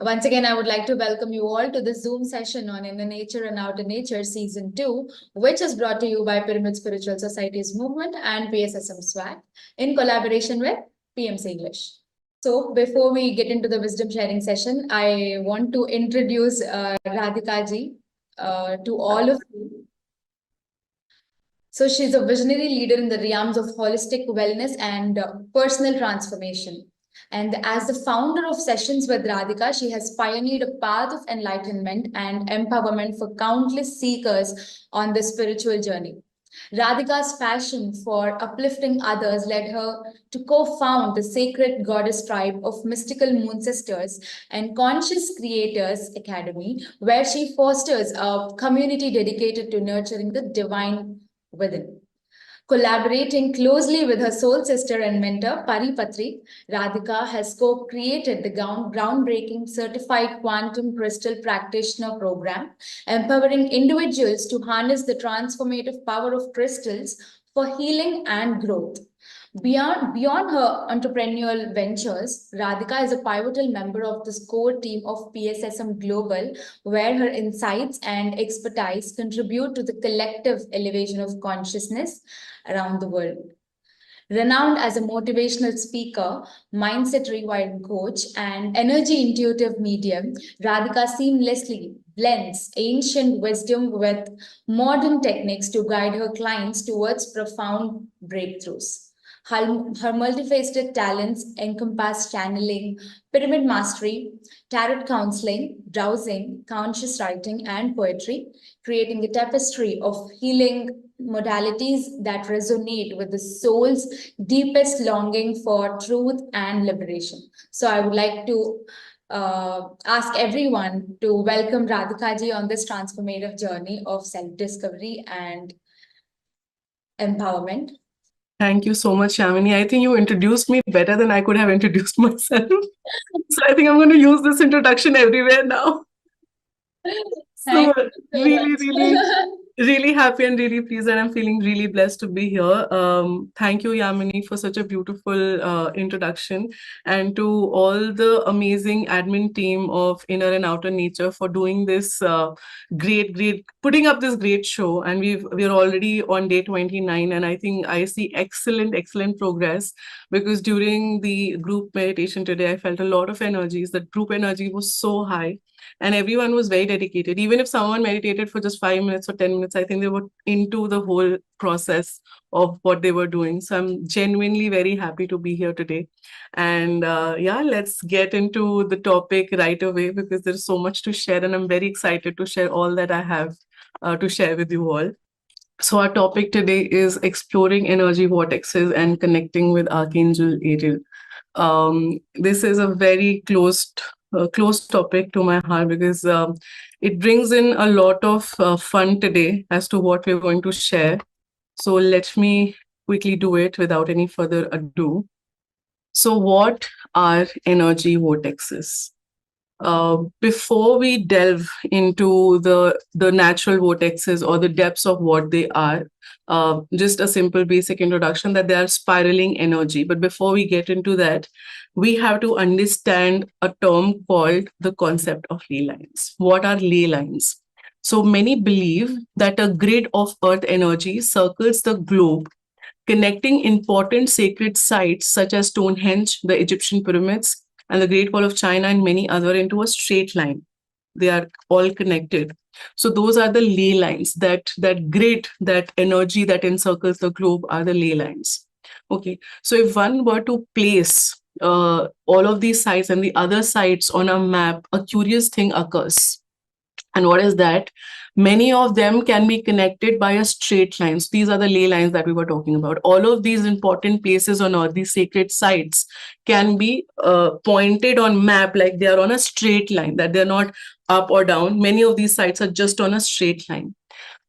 Once again, I would like to welcome you all to the Zoom session on Inner Nature and Outer Nature Season 2, which is brought to you by Pyramid Spiritual Society's Movement and PSSM SWAGG in collaboration with pmcenglish. So before we get into the wisdom sharing session, I want to introduce Radhika ji to all of you. So she's a visionary leader in the realms of holistic wellness and personal transformation. And as the founder of Sessions with Radhika, she has pioneered a path of enlightenment and empowerment for countless seekers on the spiritual journey. Radhika's passion for uplifting others led her to co-found the Sacred Goddess Tribe of Mystical Moon Sisters and Conscious Creators Academy, where she fosters a community dedicated to nurturing the divine within. Collaborating closely with her soul sister and mentor, Patri, Radhika has co-created the groundbreaking Certified Quantum Crystal Practitioner Program, empowering individuals to harness the transformative power of crystals for healing and growth. Beyond her entrepreneurial ventures, Radhika is a pivotal member of the core team of PSSM Global, where her insights and expertise contribute to the collective elevation of consciousness around the world. Renowned as a motivational speaker, mindset rewiring coach, and energy intuitive medium, Radhika seamlessly blends ancient wisdom with modern techniques to guide her clients towards profound breakthroughs. Her multifaceted talents encompass channeling, pyramid mastery, tarot counseling, dowsing, conscious writing, and poetry, creating a tapestry of healing modalities that resonate with the soul's deepest longing for truth and liberation. So I would like to ask everyone to welcome Radhika ji on this transformative journey of self-discovery and empowerment. Thank you so much, Shamini. I think you introduced me better than I could have introduced myself. So I think I'm going to use this introduction everywhere now. So really happy and really pleased, and I'm feeling really blessed to be here. Thank you, Yamini, for such a beautiful introduction, and to all the amazing admin team of Inner and Outer Nature for doing this putting up this great show. And we're already on day 29, and I think I see excellent progress, because during the group meditation today, I felt a lot of energies. That group energy was so high. And everyone was very dedicated. Even if someone meditated for just 5 minutes or 10 minutes, I think they were into the whole process of what they were doing. So I'm genuinely very happy to be here today. And let's get into the topic right away, because there's so much to share. And I'm very excited to share all that I have to share with you all. So our topic today is exploring energy vortexes and connecting with Archangel Ariel. This is a very close topic to my heart, because it brings in a lot of fun today as to what we're going to share. So let me quickly do it without any further ado. So what are energy vortexes? Before we delve into the natural vortexes or the depths of what they are, just a simple basic introduction that they are spiraling energy. But before we get into that, we have to understand a term called the concept of ley lines. What are ley lines? So many believe that a grid of earth energy circles the globe, connecting important sacred sites such as Stonehenge, the Egyptian pyramids, and the Great Wall of China, and many other, into a straight line. They are all connected. So those are the ley lines. That grid, that energy that encircles the globe are the ley lines. Okay. So if one were to place all of these sites and the other sites on a map, a curious thing occurs. And what is that? Many of them can be connected by a straight line. So these are the ley lines that we were talking about. All of these important places on earth, these sacred sites, can be pointed on map like they are on a straight line, that they're not up or down. Many of these sites are just on a straight line.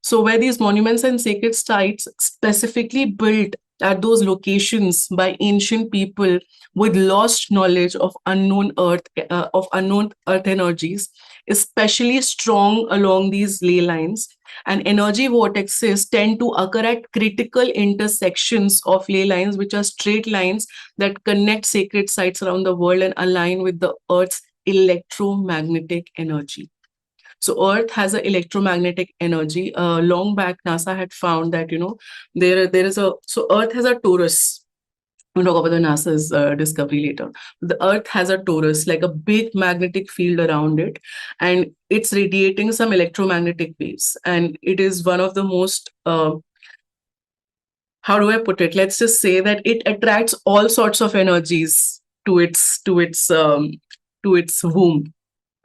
So where these monuments and sacred sites specifically built at those locations by ancient people with lost knowledge of unknown earth energies, especially strong along these ley lines. And energy vortexes tend to occur at critical intersections of ley lines, which are straight lines that connect sacred sites around the world and align with the earth's electromagnetic energy. So Earth has an electromagnetic energy. Long back, NASA had found that, there is so Earth has a torus. We'll talk about the NASA's discovery later. The Earth has a torus, like a big magnetic field around it, and it's radiating some electromagnetic waves. And it is one of the most, how do I put it? Let's just say that it attracts all sorts of energies to its womb.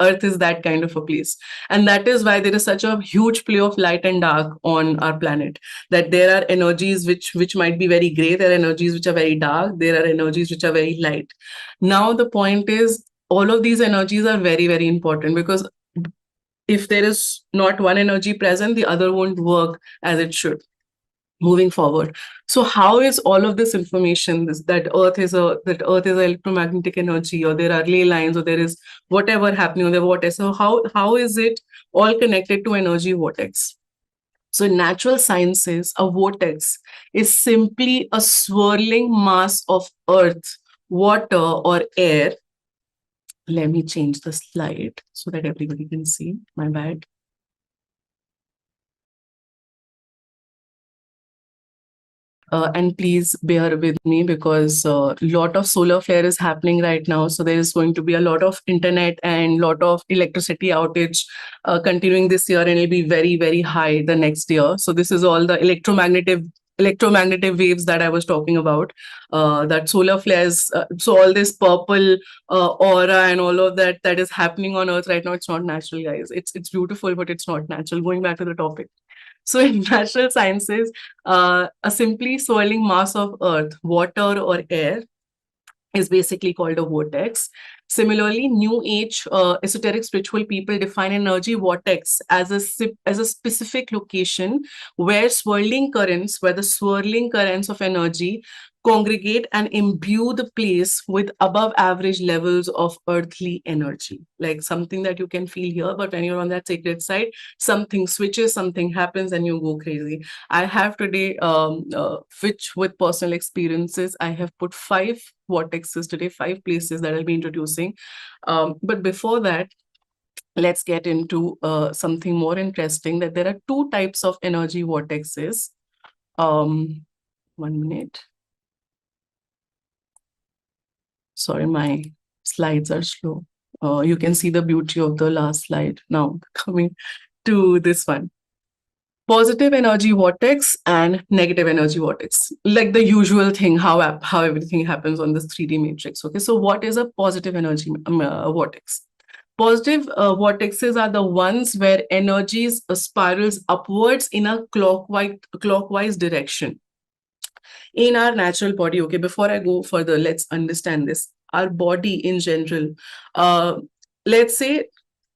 Earth is that kind of a place. And that is why there is such a huge play of light and dark on our planet. That there are energies which might be very gray, there are energies which are very dark, there are energies which are very light. Now the point is, all of these energies are very, very important, because if there is not one energy present, the other won't work as it should moving forward. So how is all of this information, that Earth is electromagnetic energy, or there are ley lines, or there is whatever happening on the vortex? So how is it all connected to energy vortex? So in natural sciences, a vortex is simply a swirling mass of earth, water, or air. Let me change the slide so that everybody can see. My bad. And please bear with me, because a lot of solar flare is happening right now. So there is going to be a lot of internet and lot of electricity outage continuing this year, and it'll be very, very high the next year. So this is all the electromagnetic waves that I was talking about, that solar flares. So all this purple aura and all of that is happening on Earth right now. It's not natural, guys. It's beautiful, but it's not natural. Going back to the topic. So in natural sciences, a simply swirling mass of earth, water, or air is basically called a vortex. Similarly, New Age esoteric spiritual people define energy vortex as a specific location where the swirling currents of energy congregate and imbue the place with above average levels of earthly energy, like something that you can feel here, but when you're on that sacred side, something switches, something happens, and you go crazy. I have today, which with personal experiences, I have put 5 vortexes today, 5 places that I'll be introducing. But before that, let's get into something more interesting, that there are 2 types of energy vortexes. 1 minute. Sorry, my slides are slow. You can see the beauty of the last slide. Now coming to this one. Positive energy vortex and negative energy vortex, like the usual thing, how everything happens on this 3D matrix. Okay, so what is a positive energy vortex? Positive vortexes are the ones where energies spirals upwards in a clockwise direction. In our natural body, okay, before I go further, let's understand this. Our body in general, let's say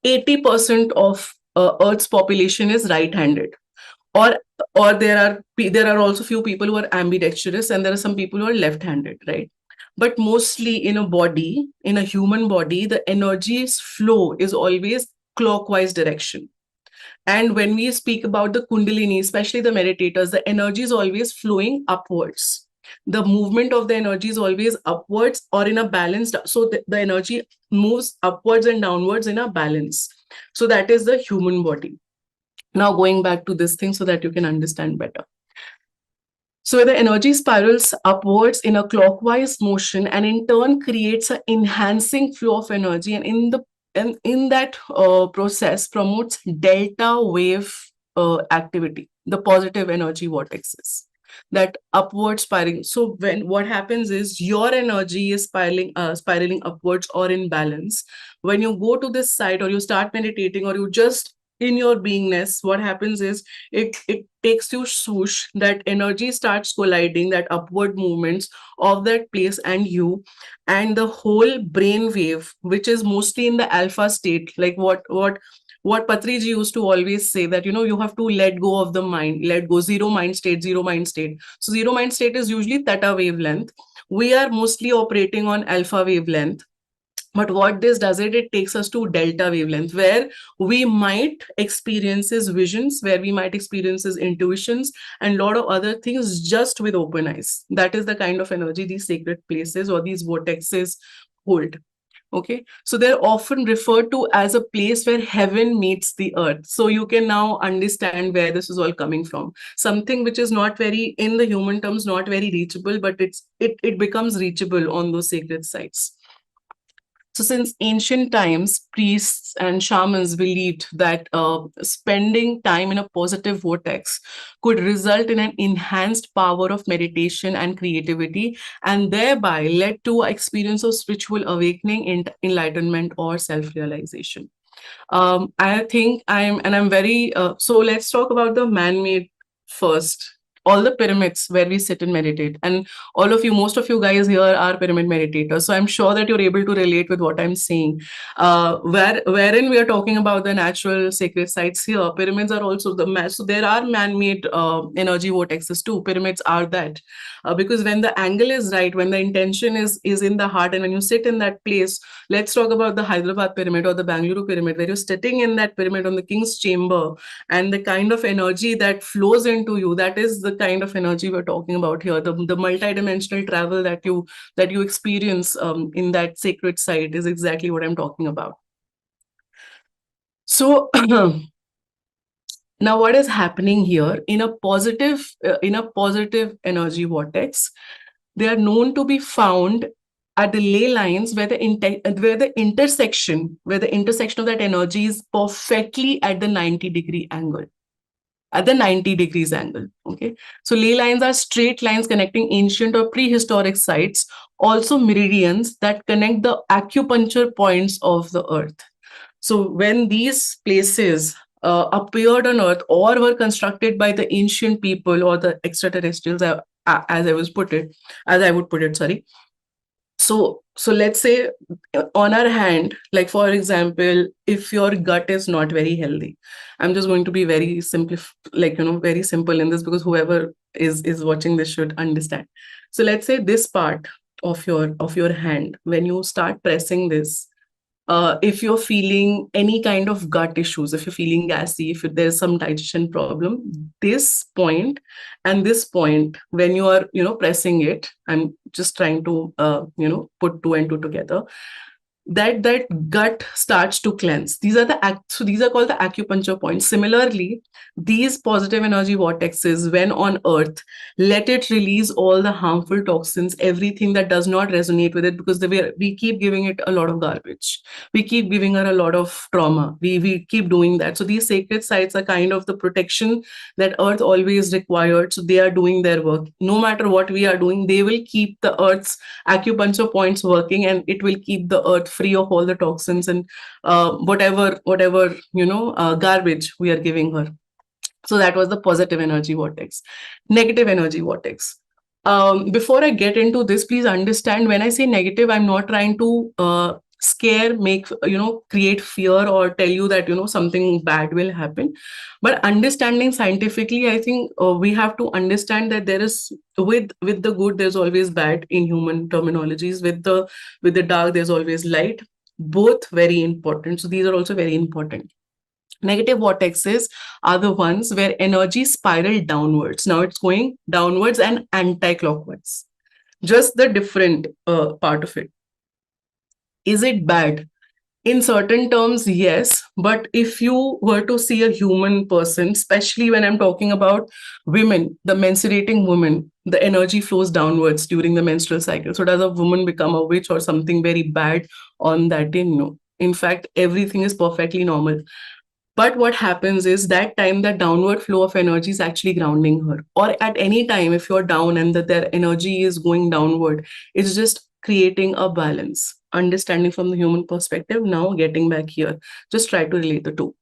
80% of Earth's population is right-handed. Or there are also few people who are ambidextrous, and there are some people who are left-handed, right? But mostly in a human body, the energy's flow is always clockwise direction. And when we speak about the Kundalini, especially the meditators, the energy is always flowing upwards. The movement of the energy is always upwards or in a balanced. So the energy moves upwards and downwards in a balance. So that is the human body. Now going back to this thing so that you can understand better. So the energy spirals upwards in a clockwise motion, and in turn creates an enhancing flow of energy, and in that process promotes delta wave activity, the positive energy vortexes, that upward spiraling. So what happens is your energy is spiraling upwards or in balance. When you go to this side, or you start meditating, or you just in your beingness, what happens is it takes you swoosh, that energy starts colliding, that upward movements of that place and you, and the whole brain wave, which is mostly in the alpha state, like what Patriji used to always say, that you have to let go of the mind, let go, zero mind state. So zero mind state is usually theta wavelength. We are mostly operating on alpha wavelength. But what this does, it takes us to delta wavelength, where we might experiences visions, where we might experiences intuitions, and a lot of other things just with open eyes. That is the kind of energy these sacred places or these vortexes hold. Okay, so they're often referred to as a place where heaven meets the earth. So you can now understand where this is all coming from. Something which is not very, in the human terms, not very reachable, but it becomes reachable on those sacred sites. So, since ancient times, priests and shamans believed that spending time in a positive vortex could result in an enhanced power of meditation and creativity, and thereby led to an experience of spiritual awakening, enlightenment, or self realization. I think I'm very, so let's talk about the man made first. All the pyramids where we sit and meditate, and all of you, most of you guys here are pyramid meditators. So I'm sure that you're able to relate with what I'm saying. Wherein we are talking about the natural sacred sites here, pyramids are also so there are man-made energy vortexes too. Pyramids are that. Because when the angle is right, when the intention is in the heart, and when you sit in that place, let's talk about the Hyderabad pyramid or the Bangalore pyramid, where you're sitting in that pyramid on the king's chamber, and the kind of energy that flows into you, that is the kind of energy we're talking about here. The multidimensional travel that you experience in that sacred site is exactly what I'm talking about. So now what is happening here in a positive energy vortex? They are known to be found at the ley lines where the intersection of that energy is perfectly at the 90-degree angle. At the 90 degrees angle. Okay. So ley lines are straight lines connecting ancient or prehistoric sites, also meridians that connect the acupuncture points of the earth. So when these places appeared on earth or were constructed by the ancient people or the extraterrestrials, as I would put it, sorry. So let's say on our hand, like for example, if your gut is not very healthy, I'm just going to be very simple, very simple in this, because whoever is watching this should understand. So let's say this part of your hand, when you start pressing this, if you're feeling any kind of gut issues, if you're feeling gassy, if there's some digestion problem, this point and this point, when you are, pressing it, I'm just trying to, put two and two together, that gut starts to cleanse. These are called the acupuncture points. Similarly, these positive energy vortexes, when on earth, let it release all the harmful toxins, everything that does not resonate with it, because we keep giving it a lot of garbage, we keep giving her a lot of trauma, we keep doing that. So these sacred sites are kind of the protection that earth always required. So they are doing their work. No matter what we are doing, they will keep the earth's acupuncture points working, and it will keep the earth free of all the toxins and whatever garbage we are giving her. So that was the positive energy vortex. Negative energy vortex. Before I get into this, please understand, when I say negative, I'm not trying to scare, create fear, or tell you that something bad will happen. But understanding scientifically, I think we have to understand that there is, with the good, there's always bad in human terminologies. With the dark, there's always light. Both very important. So these are also very important. Negative vortexes are the ones where energy spiral downwards. Now it's going downwards and anti-clockwise. Just the different part of it. Is it bad? In certain terms, yes. But if you were to see a human person, especially when I'm talking about women, the menstruating woman, the energy flows downwards during the menstrual cycle. So does a woman become a witch or something very bad on that day? No. In fact, everything is perfectly normal. But what happens is that time, that downward flow of energy is actually grounding her. Or at any time, if you're down and that their energy is going downward, it's just creating a balance. Understanding from the human perspective, now getting back here, just try to relate the two.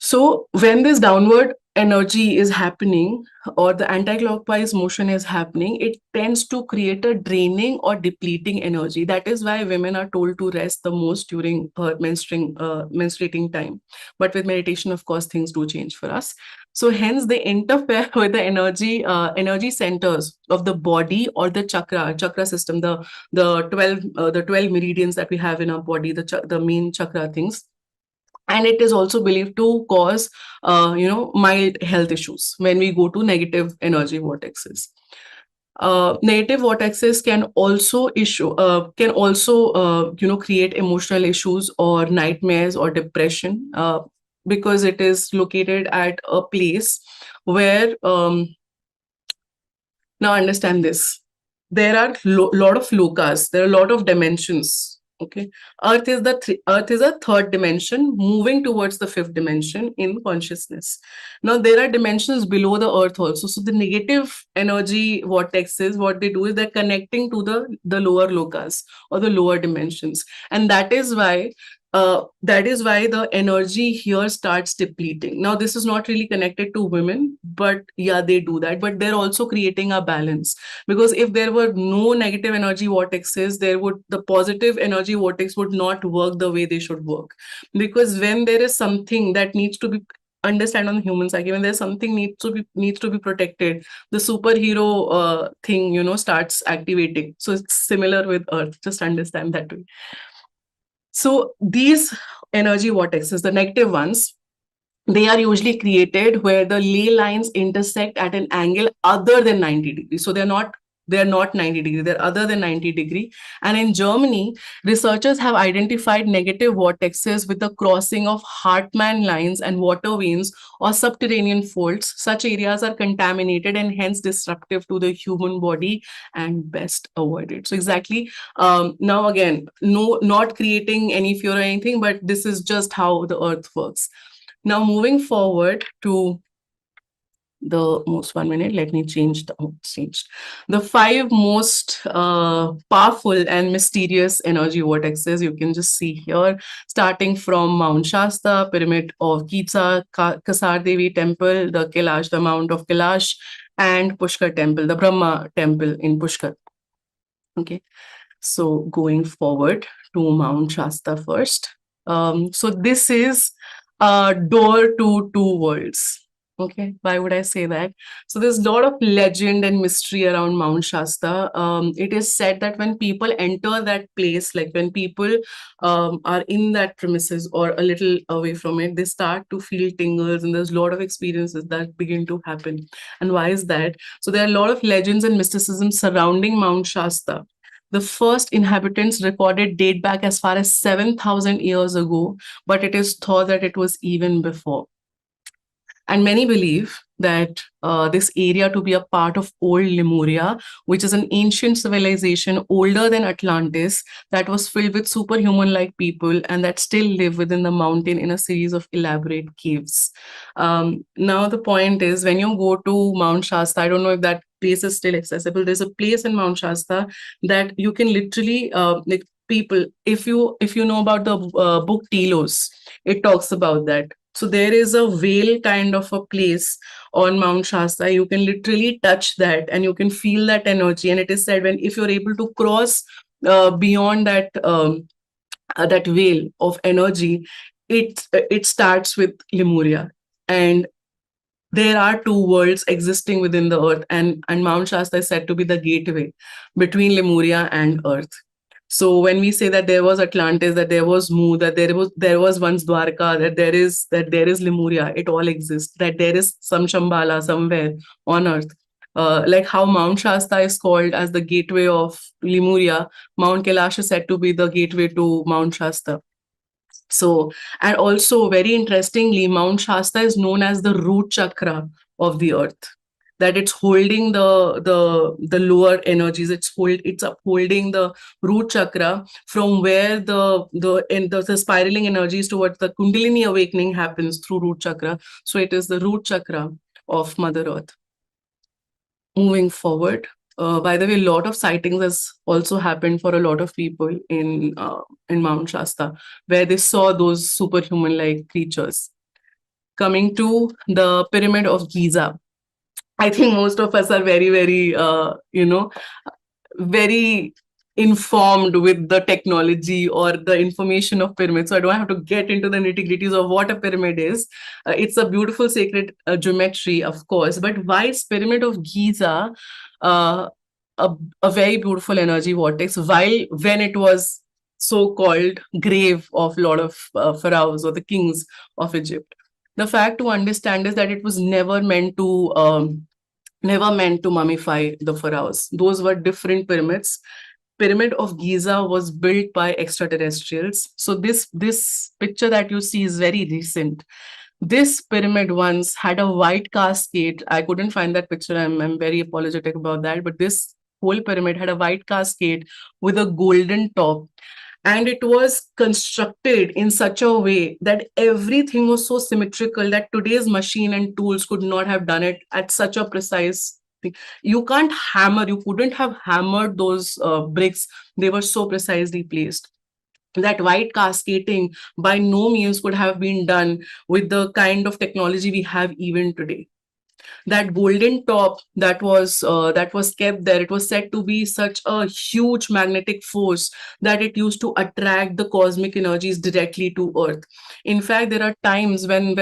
So when this downward energy is happening, or the anti-clockwise motion is happening, it tends to create a draining or depleting energy. That is why women are told to rest the most during her menstruating time. But with meditation, of course, things do change for us. So hence they interfere with the energy centers of the body, or the chakra system, the 12 meridians that we have in our body, the main chakra things. And it is also believed to cause, mild health issues when we go to negative energy vortexes. Negative vortexes can also create emotional issues or nightmares or depression, because it is located at a place where, now understand this, there are lot of lokas, there are a lot of dimensions. Okay, Earth is a third dimension, moving towards the fifth dimension in consciousness. Now there are dimensions below the Earth also. So the negative energy vortexes, what they do is they're connecting to the lower lokas or the lower dimensions, and that is why the energy here starts depleting. Now, this is not really connected to women, but yeah, they do that. But they're also creating a balance, because if there were no negative energy vortexes, the positive energy vortex would not work the way they should work. Because when there is something that needs to be understand on the human psyche, when there's something needs to be protected, the superhero thing starts activating. So it's similar with Earth. Just understand that way. So these energy vortexes, the negative ones, they are usually created where the ley lines intersect at an angle other than 90 degrees. So they're not 90 degrees, they're other than 90 degree. And in Germany, researchers have identified negative vortexes with the crossing of Hartmann lines and water veins or subterranean faults. Such areas are contaminated and hence disruptive to the human body and best avoided. So exactly, now again, no, not creating any fear or anything, but this is just how the earth works. Now, moving forward to the most 1 minute, let me change the 5 most powerful and mysterious energy vortexes. You can just see here, starting from Mount Shasta, Pyramid of Giza, Kasar Devi Temple, the Kailash, the Mount of Kailash, and Pushkar Temple, the Brahma Temple in Pushkar. Okay, so going forward to Mount Shasta first. So this is a door to 2 worlds. Okay, why would I say that? So there's a lot of legend and mystery around Mount Shasta. It is said that when people enter that place, like when people are in that premises or a little away from it, they start to feel tingles, and there's a lot of experiences that begin to happen. And why is that? So there are a lot of legends and mysticism surrounding Mount Shasta. The first inhabitants recorded date back as far as 7,000 years ago, but it is thought that it was even before. And many believe that this area to be a part of old Lemuria, which is an ancient civilization older than Atlantis, that was filled with superhuman-like people and that still live within the mountain in a series of elaborate caves. Now, the point is, when you go to Mount Shasta, I don't know if that place is still accessible. There's a place in Mount Shasta that you can literally, like people, if you know about the book Telos, it talks about that. So there is a veil kind of a place on Mount Shasta. You can literally touch that and you can feel that energy. And it is said, if you're able to cross beyond that veil of energy, it starts with Lemuria. And there are 2 worlds existing within the earth, and Mount Shasta is said to be the gateway between Lemuria and earth. So when we say that there was Atlantis, that there was Mu, that there was once Dwarka, that there is Lemuria, it all exists. That there is some Shambhala somewhere on earth. Like how Mount Shasta is called as the gateway of Lemuria, Mount Kailash is said to be the gateway to Mount Shasta. So, and also very interestingly, Mount Shasta is known as the root chakra of the earth. That it's holding the lower energies. It's upholding the root chakra, from where the spiraling energies towards the Kundalini awakening happens through root chakra. So it is the root chakra of Mother Earth. Moving forward, by the way, a lot of sightings has also happened for a lot of people in Mount Shasta, where they saw those superhuman-like creatures. Coming to the Pyramid of Giza, I think most of us are very, very, very informed with the technology or the information of pyramids. So I don't have to get into the nitty-gritties of what a pyramid is. It's a beautiful sacred geometry, of course. But why is Pyramid of Giza a very beautiful energy vortex, when it was so-called grave of a lot of pharaohs or the kings of Egypt? The fact to understand is that it was never meant to never meant to mummify the pharaohs. Those were different pyramids. Pyramid of Giza was built by extraterrestrials. So this picture that you see is very recent. This pyramid once had a white cascade. I couldn't find that picture. I'm very apologetic about that. But this whole pyramid had a white cascade with a golden top. And it was constructed in such a way that everything was so symmetrical that today's machine and tools could not have done it at such a precise thing. You can't hammer, you couldn't have hammered those bricks. They were so precisely placed. That white cascading by no means could have been done with the kind of technology we have even today. That golden top that was kept there, it was said to be such a huge magnetic force that it used to attract the cosmic energies directly to earth. In fact, there are times when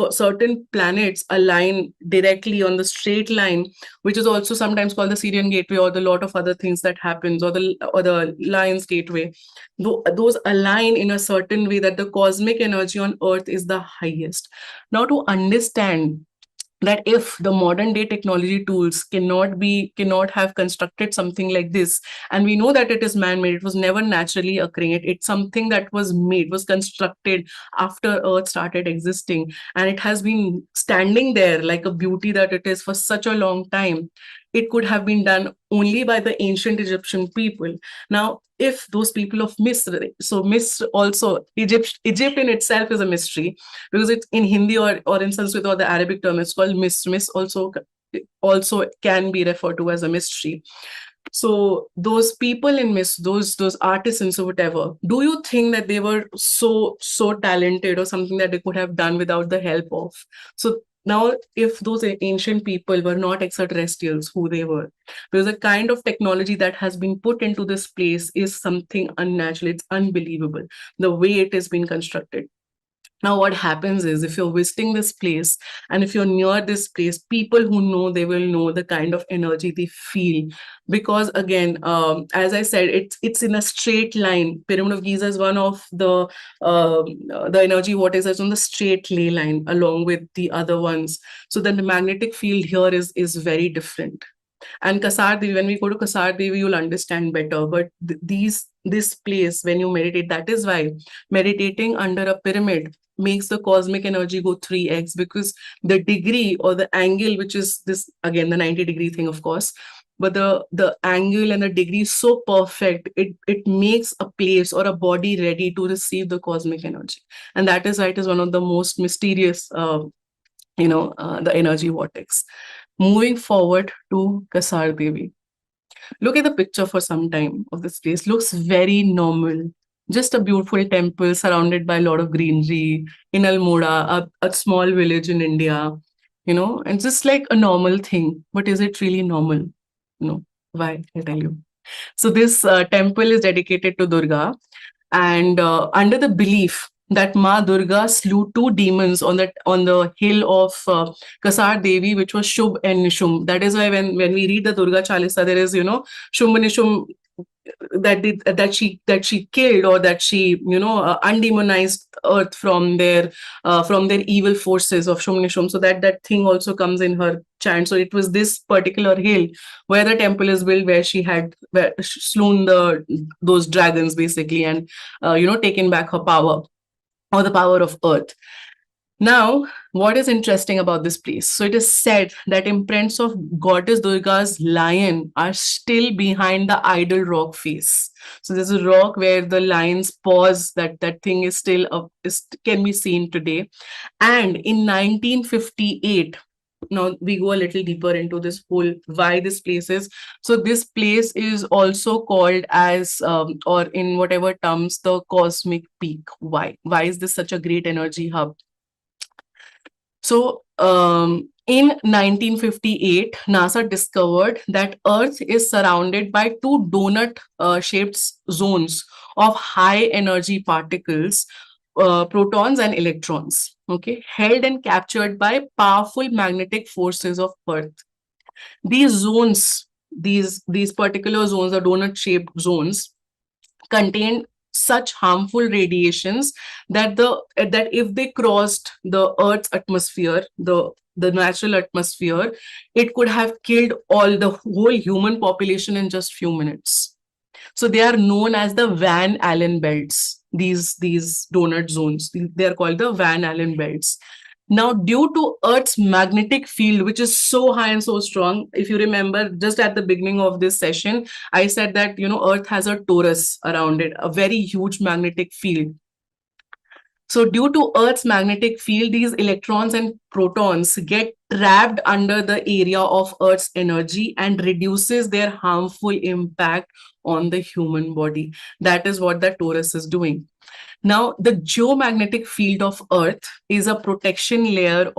certain planets align directly on the straight line, which is also sometimes called the Syrian gateway, or the lot of other things that happens, or the lion's gateway. Those align in a certain way that the cosmic energy on earth is the highest. Now, to understand that if the modern day technology tools cannot have constructed something like this, and we know that it is man made, it was never naturally occurring, it's something that was made, was constructed after earth started existing, and it has been standing there like a beauty that it is for such a long time. It could have been done only by the ancient Egyptian people. Now, if those people of Misr, so Misr also, Egypt in itself is a mystery, because it's in Hindi, or in Sanskrit or the Arabic term, it's called Misr. Misr also can be referred to as a mystery. So those people in Misr, those artisans or whatever, do you think that they were so talented, or something that they could have done without the help of? So now, if those ancient people were not extraterrestrials, who they were, because the kind of technology that has been put into this place is something unnatural. It's unbelievable the way it has been constructed. Now, what happens is, if you're visiting this place and if you're near this place, people who know, they will know the kind of energy they feel. Because again, as I said, it's in a straight line. Pyramid of Giza is one of the energy vortexes on the straight ley line along with the other ones. So then the magnetic field here is very different. And Kasar Devi, when we go to Kasar Devi, you'll understand better. But this place, when you meditate, that is why meditating under a pyramid makes the cosmic energy go 3x, because the degree or the angle, which is this again the 90-degree thing, of course, but the angle and the degree is so perfect, it makes a place or a body ready to receive the cosmic energy. And that is why it is one of the most mysterious the energy vortex. Moving forward to Kasar Devi. Look at the picture for some time of this place. Looks very normal. Just a beautiful temple surrounded by a lot of greenery in Almora, a small village in India, and just like a normal thing. But is it really normal? No. Why? I tell you. So this temple is dedicated to Durga, and under the belief that Ma Durga slew two demons on the hill of Kasar Devi, which was Shubh and Nishum. That is why when we read the Durga Chalisa, there is Shubh and Nishum that she killed, or that she undemonized earth from their evil forces of Shubh Nishum. So that thing also comes in her chant. So it was this particular hill where the temple is built, where she had slewn those dragons basically, and taken back her power, or the power of earth. Now, what is interesting about this place? So it is said that imprints of goddess Durga's lion are still behind the idol rock face. So there's a rock where the lion's paws, that thing is still up, can be seen today. And in 1958, now we go a little deeper into this whole why this place is. So this place is also called as, or in whatever terms, the cosmic peak. Why is this such a great energy hub? So in 1958, NASA discovered that Earth is surrounded by two donut-shaped zones of high energy particles, protons and electrons, okay, held and captured by powerful magnetic forces of Earth. These zones, these particular zones, the donut-shaped zones, contain such harmful radiations that if they crossed the Earth's atmosphere, the the natural atmosphere, it could have killed all the whole human population in just few minutes. So they are known as the Van Allen belts. These donut zones, they are called the Van Allen belts. Now, due to Earth's magnetic field, which is so high and so strong, if you remember, just at the beginning of this session, I said that Earth has a torus around it, a very huge magnetic field. So due to Earth's magnetic field, these electrons and protons get trapped under the area of Earth's energy and reduces their harmful impact on the human body. That is what the torus is doing. Now, the geomagnetic field of Earth is a protection layer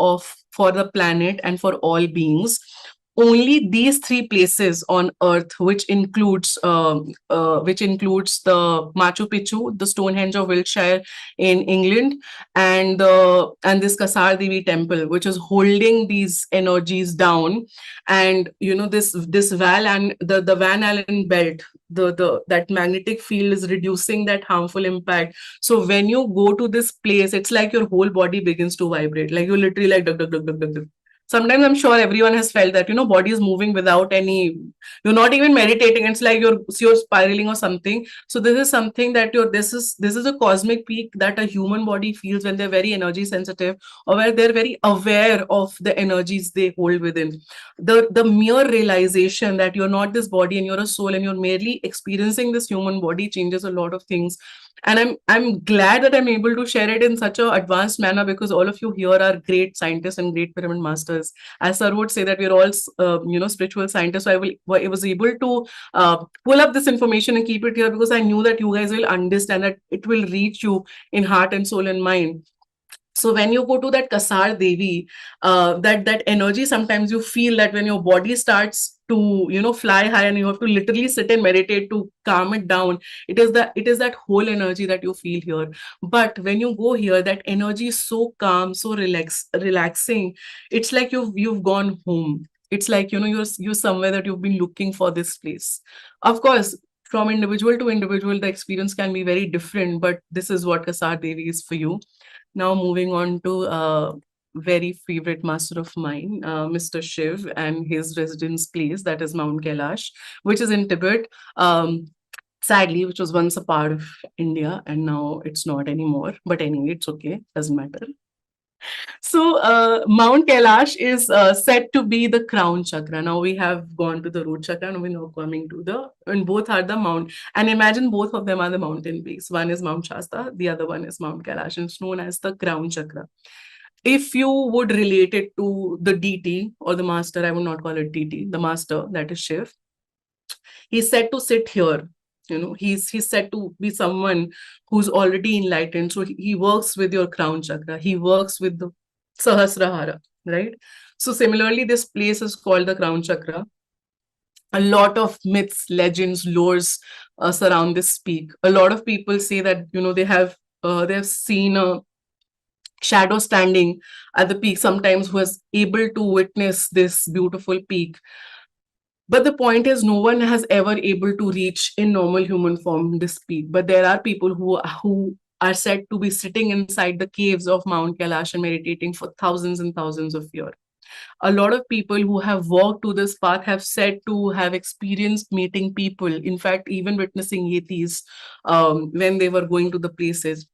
for the planet and for all beings. Only these three places on Earth, which includes the Machu Picchu, the Stonehenge of Wiltshire in England, and this Kasar Devi temple, which is holding these energies down, and this Val and the Van Allen belt, that magnetic field is reducing that harmful impact. So when you go to this place, it's like your whole body begins to vibrate, like you literally like dug, dug, dug, dug, dug, dug. Sometimes I'm sure everyone has felt that, body is moving without you're not even meditating. It's like you're spiraling or something. So this is something that this is a cosmic peak that a human body feels when they're very energy sensitive, or where they're very aware of the energies they hold within. The mere realization that you're not this body and you're a soul and you're merely experiencing this human body changes a lot of things. And I'm glad that I'm able to share it in such an advanced manner, because all of you here are great scientists and great pyramid masters. As sir would say that we're all spiritual scientists. So I was able to pull up this information and keep it here, because I knew that you guys will understand, that it will reach you in heart and soul and mind. So when you go to that Kasar Devi, that energy, sometimes you feel that when your body starts to fly high and you have to literally sit and meditate to calm it down, it is that whole energy that you feel here. But when you go here, that energy is so calm, so relaxing. It's like you've gone home. It's like you're somewhere that you've been looking for this place. Of course, from individual to individual, the experience can be very different, but this is what Kasar Devi is for you. Now moving on to a very favorite master of mine, Mr. Shiv, and his residence place, that is Mount Kailash, which is in Tibet. Sadly, which was once a part of India, and now it's not anymore. But anyway, it's okay, doesn't matter. So Mount Kailash is said to be the crown chakra. Now we have gone to the root chakra, and we're now coming to and both are the mount. And imagine both of them are the mountain peaks. One is Mount Shasta, the other one is Mount Kailash, and it's known as the crown chakra. If you would relate it to the deity or the master, I would not call it deity, the master, that is Shiv. He's said to sit here. He's said to be someone who's already enlightened. So he works with your crown chakra. He works with the Sahasrahara, right? So similarly, this place is called the crown chakra. A lot of myths, legends, lores surround this peak. A lot of people say that they have seen a shadow standing at the peak sometimes, who was able to witness this beautiful peak. But the point is, no one has ever able to reach in normal human form this peak. But there are people who are said to be sitting inside the caves of Mount Kailash and meditating for thousands and thousands of years. A lot of people who have walked to this path have said to have experienced meeting people, in fact, even witnessing yetis when they were going to the places.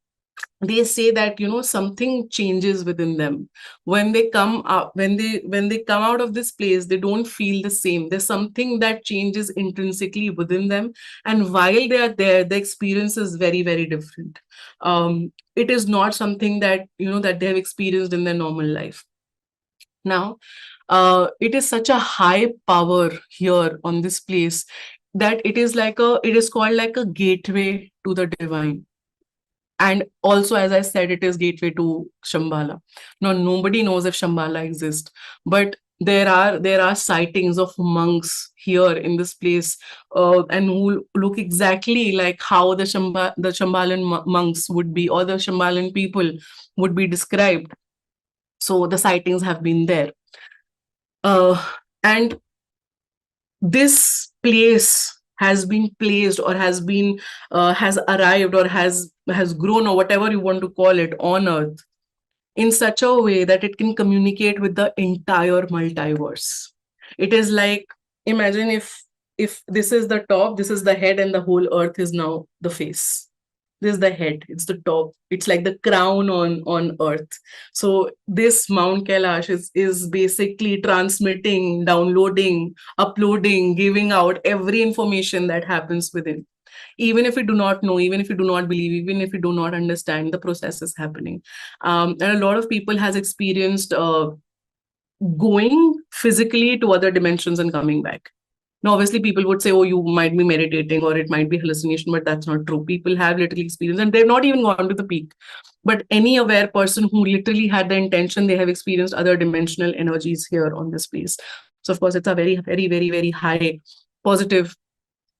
They say that something changes within them when they come up, when they come out of this place. They don't feel the same. There's something that changes intrinsically within them, and while they are there, the experience is very, very different. It is not something that that they have experienced in their normal life. Now it is such a high power here on this place that it is called like a gateway to the divine. And also, as I said, it is gateway to Shambhala. Now, nobody knows if Shambhala exists, but there are sightings of monks here in this place, and who look exactly like how the Shambhalan monks would be, or the Shambhalan people would be described. So the sightings have been there, and this place has been placed, or has arrived, or has grown, or whatever you want to call it, on Earth in such a way that it can communicate with the entire multiverse. It is like, imagine if this is the top, this is the head, and the whole earth is now the face. This is the head, it's the top, it's like the crown on earth. So this Mount Kailash is basically transmitting, downloading, uploading, giving out every information that happens within. Even if we do not know, even if we do not believe, even if we do not understand, the process is happening. And a lot of people has experienced going physically to other dimensions and coming back. Now, obviously, people would say, oh, you might be meditating or it might be hallucination, but that's not true. People have literally experienced, and they've not even gone to the peak. But any aware person who literally had the intention, they have experienced other dimensional energies here on this place. So, of course, it's a very, very, very, very high positive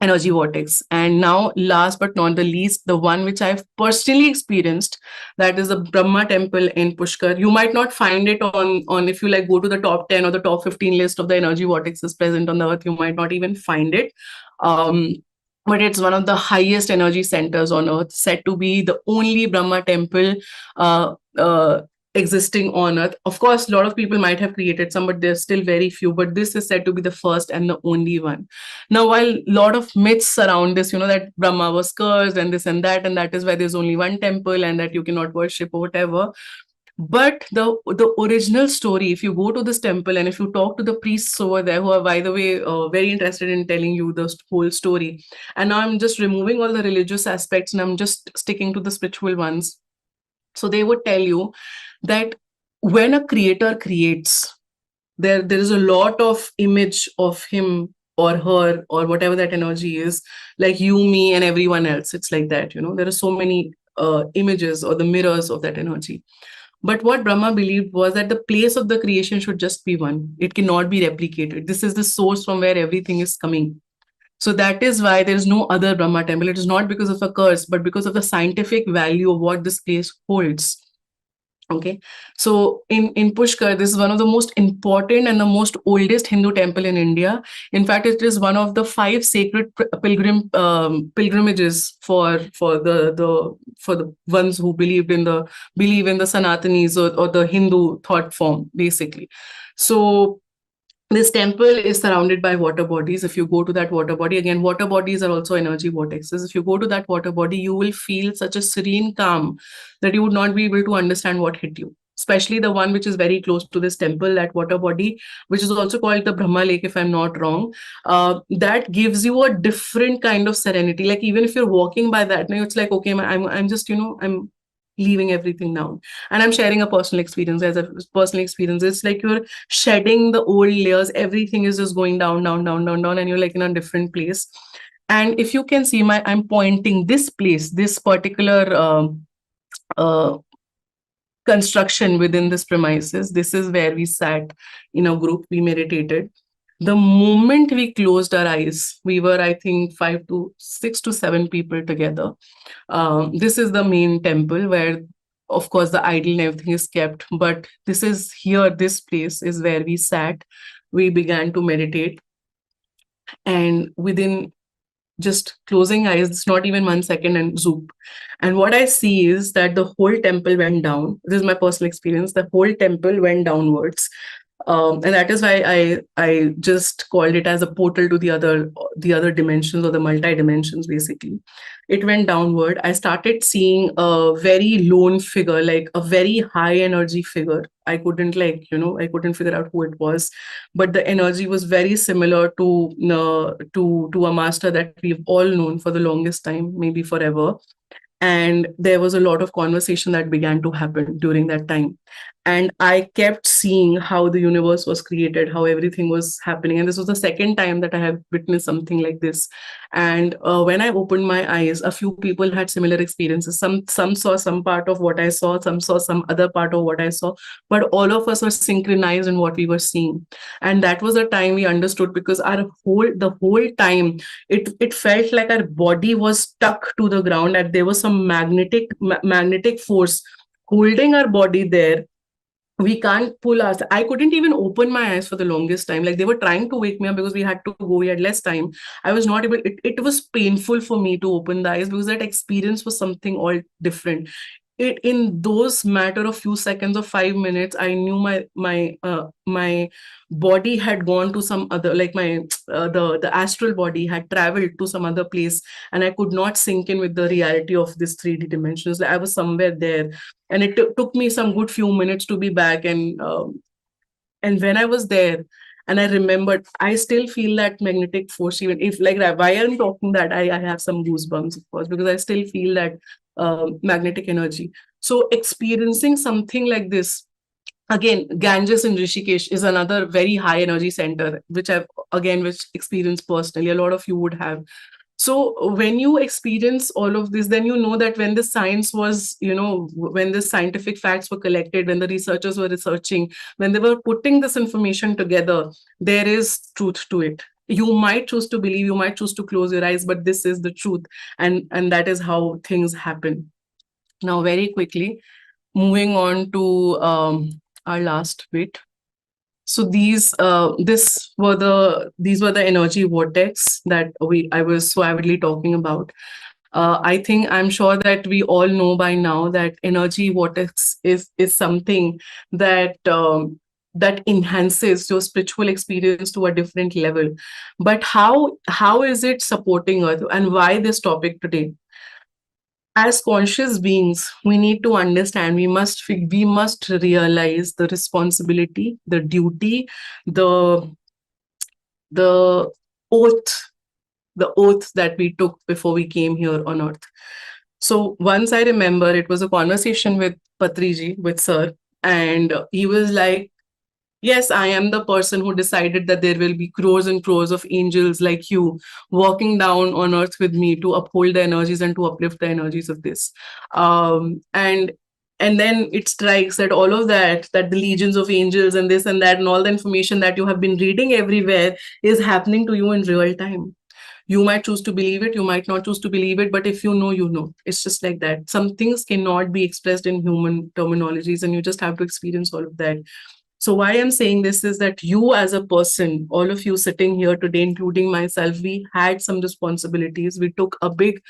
energy vortex. And now, last but not the least, the one which I've personally experienced, that is the Brahma Temple in Pushkar. You might not find it on if you like go to the top 10 or the top 15 list of the energy vortexes present on the earth, you might not even find it. But it's one of the highest energy centers on earth, said to be the only Brahma temple uh, uh, existing on earth. Of course, a lot of people might have created some, but there's still very few. But this is said to be the first and the only one. Now, while a lot of myths surround this, that Brahma was cursed and this and that is why there's only one temple and that you cannot worship or whatever. But the original story, if you go to this temple and if you talk to the priests over there, who are, by the way, very interested in telling you the whole story, and now I'm just removing all the religious aspects and I'm just sticking to the spiritual ones. So they would tell you that when a creator creates, there is a lot of image of him or her or whatever that energy is, like you, me, and everyone else. It's like that, there are so many images or the mirrors of that energy. But what Brahma believed was that the place of the creation should just be one. It cannot be replicated. This is the source from where everything is coming. So that is why there is no other Brahma temple. It is not because of a curse, but because of the scientific value of what this place holds. Okay, so in Pushkar, this is one of the most important and the most oldest Hindu temple in India. In fact, it is one of the 5 sacred pilgrimages for the ones who believe in the Sanatanis or the Hindu thought form, basically. So this temple is surrounded by water bodies. If you go to that water body, again, water bodies are also energy vortexes. If you go to that water body, you will feel such a serene calm that you would not be able to understand what hit you. Especially the one which is very close to this temple, that water body, which is also called the Brahma Lake, if I'm not wrong. That gives you a different kind of serenity. Like even if you're walking by that, it's like, okay, I'm just, I'm leaving everything down. And I'm sharing a personal experience. As a personal experience, it's like you're shedding the old layers. Everything is just going down, down, down, down, down, and you're like in a different place. And if you can see I'm pointing this place, this particular uh, construction within this premises. This is where we sat in a group, we meditated. The moment we closed our eyes, we were, I think, 6 to 7 people together. This is the main temple where, of course, the idol and everything is kept. But this is here, this place is where we sat. We began to meditate. And within just closing eyes, it's not even 1 second, and zoop. And what I see is that the whole temple went down. This is my personal experience. The whole temple went downwards. And that is why I just called it as a portal to the other dimensions or the multi-dimensions, basically. It went downward. I started seeing a very lone figure, like a very high energy figure. I couldn't I couldn't figure out who it was, but the energy was very similar to a master that we've all known for the longest time, maybe forever. And there was a lot of conversation that began to happen during that time. And I kept seeing how the universe was created, how everything was happening. And this was the second time that I have witnessed something like this. And when I opened my eyes, a few people had similar experiences. Some saw some part of what I saw, some saw some other part of what I saw, but all of us were synchronized in what we were seeing. And that was the time we understood, because the whole time it felt like our body was stuck to the ground, and there was some magnetic force holding our body there. We can't pull us. I couldn't even open my eyes for the longest time. Like they were trying to wake me up because we had to go. We had less time. I was not able. It was painful for me to open the eyes because that experience was something all different. it in those matter of few seconds or 5 minutes, I knew my body had gone to some other, like my the astral body had traveled to some other place, and I could not sink in with the reality of this 3D dimensions. I was somewhere there, and it took me some good few minutes to be back. And when I was there, and I remembered, I still feel that magnetic force. Even if, like, why I'm talking that, I have some goosebumps, of course, because I still feel that magnetic energy. So experiencing something like this, again, Ganges in Rishikesh is another very high energy center, which I've again, which experienced personally. A lot of you would have. So when you experience all of this, then you know that when the science was, when the scientific facts were collected, when the researchers were researching, when they were putting this information together, there is truth to it. You might choose to believe, you might choose to close your eyes, but this is the truth. And that is how things happen. Now, very quickly, moving on to our last bit. So these were the energy vortex that I was so avidly talking about. I think, I'm sure that we all know by now that energy vortex is something that that enhances your spiritual experience to a different level. But how is it supporting us, and why this topic today? As conscious beings, we need to understand, we must realize the responsibility, the duty, the the oath the oath that we took before we came here on earth. So once I remember, it was a conversation with Patriji, with sir, and he was like, yes, I am the person who decided that there will be crores and crores of angels like you walking down on earth with me to uphold the energies and to uplift the energies of this. And then it strikes that all of that the legions of angels and this and that and all the information that you have been reading everywhere is happening to you in real time. You might choose to believe it, you might not choose to believe it, but if you know, you know. It's just like that. Some things cannot be expressed in human terminologies, and you just have to experience all of that. So why I'm saying this is that you as a person, all of you sitting here today, including myself, we had some responsibilities. We took a big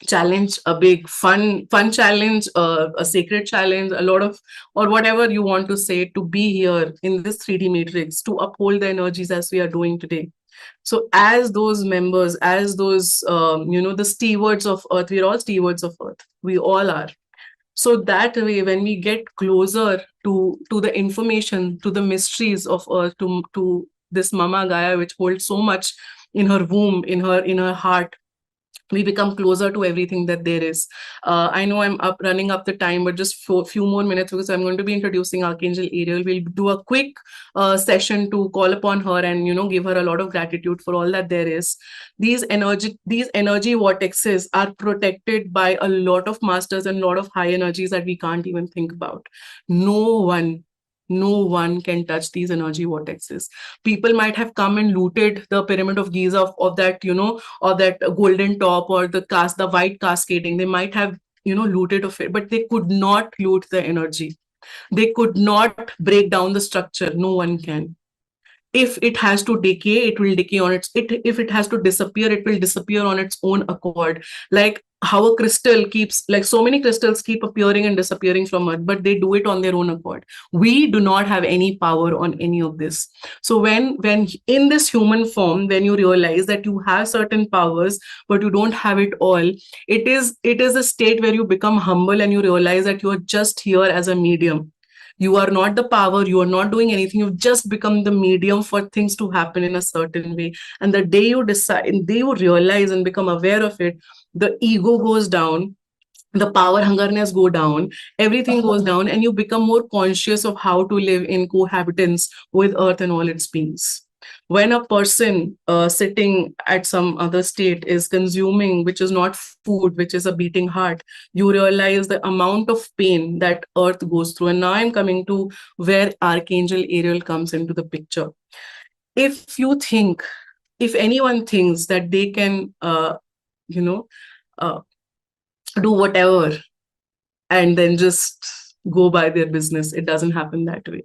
challenge, a big fun challenge, a sacred challenge, a lot of, or whatever you want to say, to be here in this 3D matrix, to uphold the energies as we are doing today. So as those members, as those, the stewards of earth, we're all stewards of earth. We all are. So that way, when we get closer to the information, to the mysteries of earth, to this Mama Gaia, which holds so much in her womb, in her heart, we become closer to everything that there is. I know I'm running up the time, but just for a few more minutes, because I'm going to be introducing Archangel Ariel. We'll do a quick session to call upon her and, give her a lot of gratitude for all that there is. These energy vortexes are protected by a lot of masters and a lot of high energies that we can't even think about. No one can touch these energy vortexes. People might have come and looted the Pyramid of Giza of that, or that golden top, or the white cascading. They might have, looted of it, but they could not loot the energy. They could not break down the structure. No one can. If it has to decay, it will decay on if it has to disappear, it will disappear on its own accord. Like how a crystal keeps, like so many crystals keep appearing and disappearing from earth, but they do it on their own accord. We do not have any power on any of this. So when in this human form, when you realize that you have certain powers but you don't have it all, it is a state where you become humble and you realize that you are just here as a medium. You are not the power, you are not doing anything, you've just become the medium for things to happen in a certain way. And the day you decide, day you realize and become aware of it, the ego goes down, the power hungerness go down, everything goes down, and you become more conscious of how to live in cohabitance with earth and all its beings. When a person sitting at some other state is consuming, which is not food, which is a beating heart, you realize the amount of pain that earth goes through. And now I'm coming to where Archangel Ariel comes into the picture. If you think, if anyone thinks that they can, uh, do whatever and then just go by their business, it doesn't happen that way.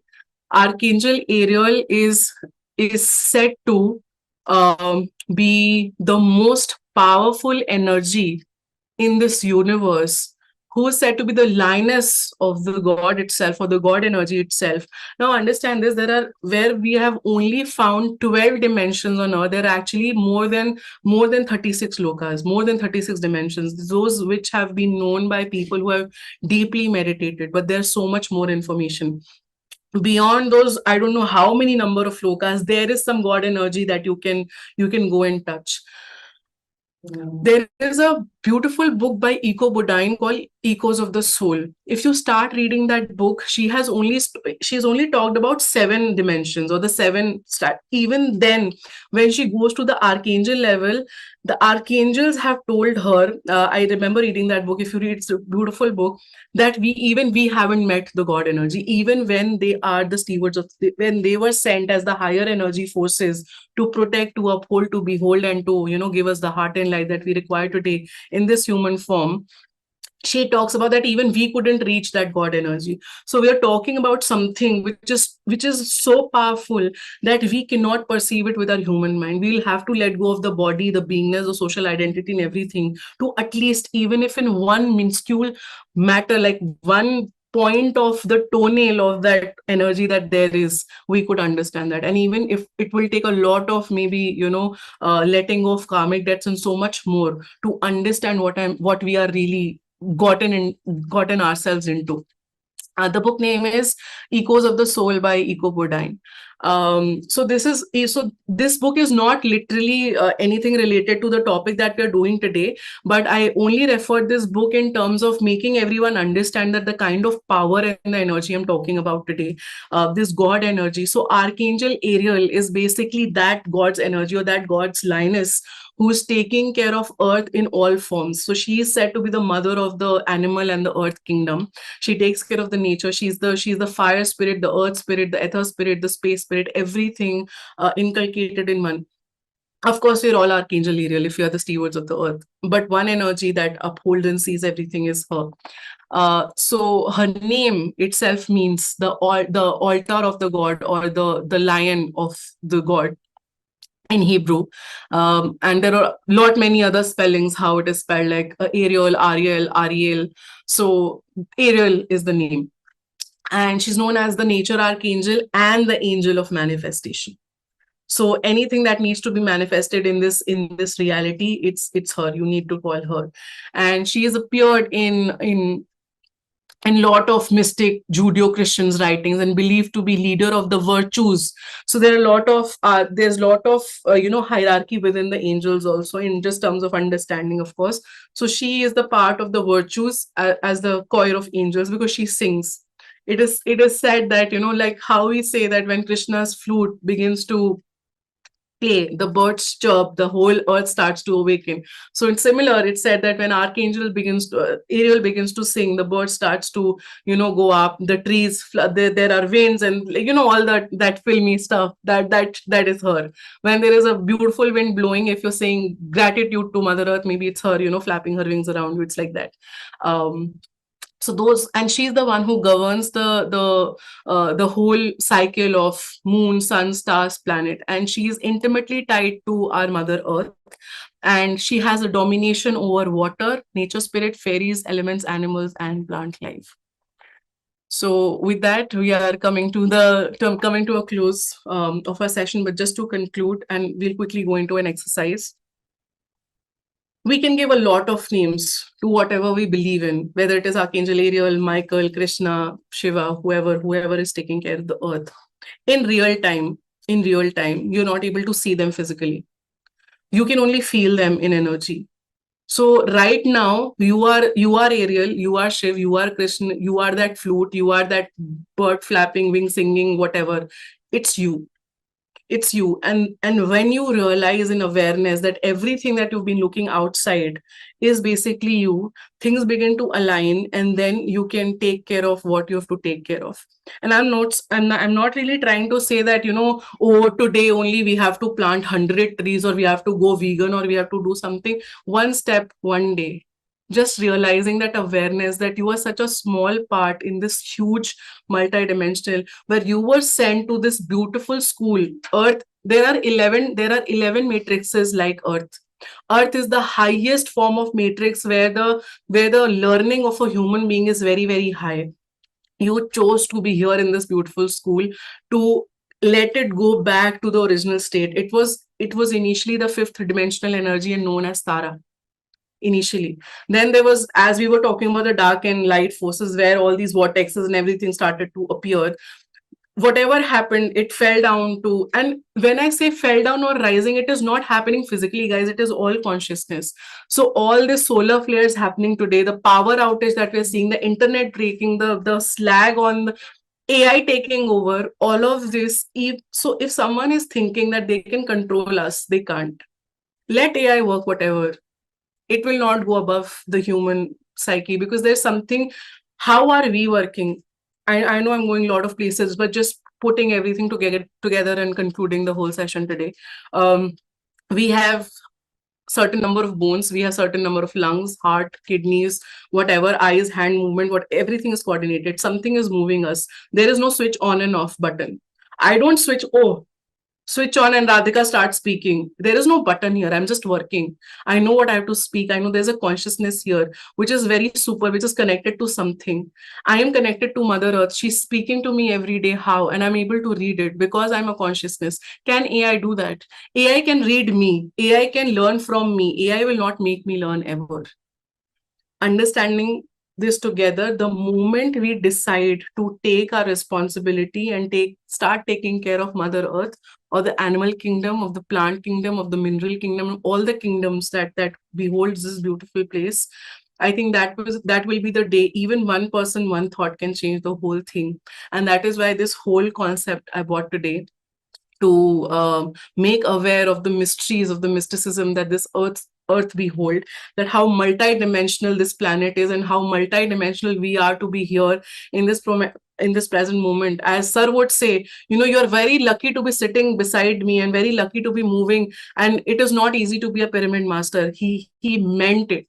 Archangel Ariel is said to be the most powerful energy in this universe, who is said to be the lioness of the god itself, or the god energy itself. Now understand this, there are, where we have only found 12 dimensions on earth, there are actually more than 36 lokas, more than 36 dimensions, those which have been known by people who have deeply meditated, but there's so much more information beyond those. I don't know how many number of lokas, there is some god energy that you can go and touch. There is a beautiful book by Eco Bodine called Echoes of the Soul. If you start reading that book, she's only talked about 7 dimensions, or the 7 even then, when she goes to the archangel level, the archangels have told her, I remember reading that book, if you read, it's a beautiful book, that we haven't met the god energy, even when they are the stewards of when they were sent as the higher energy forces to protect, to uphold, to behold, and to give us the heart and light that we require today in this human form. She talks about that even we couldn't reach that god energy. So we are talking about something which is so powerful that we cannot perceive it with our human mind. We'll have to let go of the body, the beingness, the social identity, and everything, to at least, even if in one minuscule matter, like one point of the toenail of that energy that there is, we could understand that. And even if it will take a lot of, maybe, letting go of karmic debts and so much more, to understand what we are really gotten ourselves into. The book name is Echoes of the Soul by Eco Bodine. So this book is not literally anything related to the topic that we're doing today, but I only referred this book in terms of making everyone understand that the kind of power and the energy I'm talking about today, this god energy. So Archangel Ariel is basically that god's energy, or that god's lioness, who's taking care of earth in all forms. So she is said to be the mother of the animal and the earth kingdom. She takes care of the nature. She's the fire spirit, the earth spirit, the ether spirit, the space spirit, everything inculcated in one. Of course, we're all Archangel Ariel if you are the stewards of the earth, but one energy that upholds and sees everything is her. So her name itself means the altar of the god, or the lion of the god in Hebrew. And there are lot many other spellings, how it is spelled, like Ariel. So Ariel is the name. And she's known as the nature archangel and the angel of manifestation. So anything that needs to be manifested in this reality, it's her. You need to call her. And she has appeared in lot of mystic Judeo-Christians writings, and believed to be leader of the virtues. So there's a lot of hierarchy within the angels also, in just terms of understanding, of course. So she is the part of the virtues, as the choir of angels, because she sings. It is said that, like how we say that when Krishna's flute begins to play, the birds chirp, the whole earth starts to awaken. So it's similar. It's said that when Ariel begins to sing, the bird starts to, go up, the trees, there are winds, and all that filmy stuff. That is her. When there is a beautiful wind blowing, if you're saying gratitude to Mother Earth, maybe it's her, flapping her wings around you. It's like that. And she's the one who governs the whole cycle of moon, sun, stars, planet, and she is intimately tied to our Mother Earth, and she has a domination over water, nature, spirit, fairies, elements, animals, and plant life. So with that, we are coming to a close of our session. But just to conclude, and we'll quickly go into an exercise. We can give a lot of names to whatever we believe in, whether it is Archangel Ariel, Michael, Krishna, Shiva, whoever is taking care of the earth. In real time, you're not able to see them physically. You can only feel them in energy. So right now, you are Ariel, you are Shiv, you are Krishna, you are that flute, you are that bird flapping, wing singing, whatever. It's you. And when you realize in awareness that everything that you've been looking outside is basically you, things begin to align, and then you can take care of what you have to take care of. And I'm not really trying to say that, oh, today only we have to plant 100 trees, or we have to go vegan, or we have to do something. One step, one day. Just realizing that awareness that you are such a small part in this huge multi-dimensional, where you were sent to this beautiful school, Earth. There are 11 matrices like Earth. Earth is the highest form of matrix where the learning of a human being is very, very high. You chose to be here in this beautiful school to let it go back to the original state. It was initially the fifth dimensional energy and known as Tara initially. Then there was, as we were talking about the dark and light forces, where all these vortexes and everything started to appear. Whatever happened, it fell down to, and when I say fell down or rising, it is not happening physically, guys, it is all consciousness. So all the solar flares happening today, the power outage that we're seeing, the internet breaking, the slag on the AI taking over, all of this. If someone is thinking that they can control us, they can't. Let AI work whatever. It will not go above the human psyche, because there's something. How are we working? I know I'm going a lot of places, but just putting everything together and concluding the whole session today. We have certain number of bones, we have certain number of lungs, heart, kidneys, whatever, eyes, hand movement, what everything is coordinated. Something is moving us. There is no switch on and off button. I don't switch on and Radhika starts speaking. There is no button here. I'm just working. I know what I have to speak. I know there's a consciousness here, which is very super, which is connected to something. I am connected to Mother Earth. She's speaking to me every day. How? And I'm able to read it because I'm a consciousness. Can AI do that? AI can read me. AI can learn from me. AI will not make me learn ever. Understanding this together, the moment we decide to take our responsibility and start taking care of Mother Earth, or the animal kingdom, of the plant kingdom, of the mineral kingdom, all the kingdoms that beholds this beautiful place, I think that will be the day. Even one person, one thought can change the whole thing. And that is why this whole concept I brought today, to make aware of the mysteries of the mysticism that this earth behold, that how multidimensional this planet is and how multidimensional we are to be here in this present moment. As sir would say, you're very lucky to be sitting beside me and very lucky to be moving, and it is not easy to be a pyramid master. He meant it.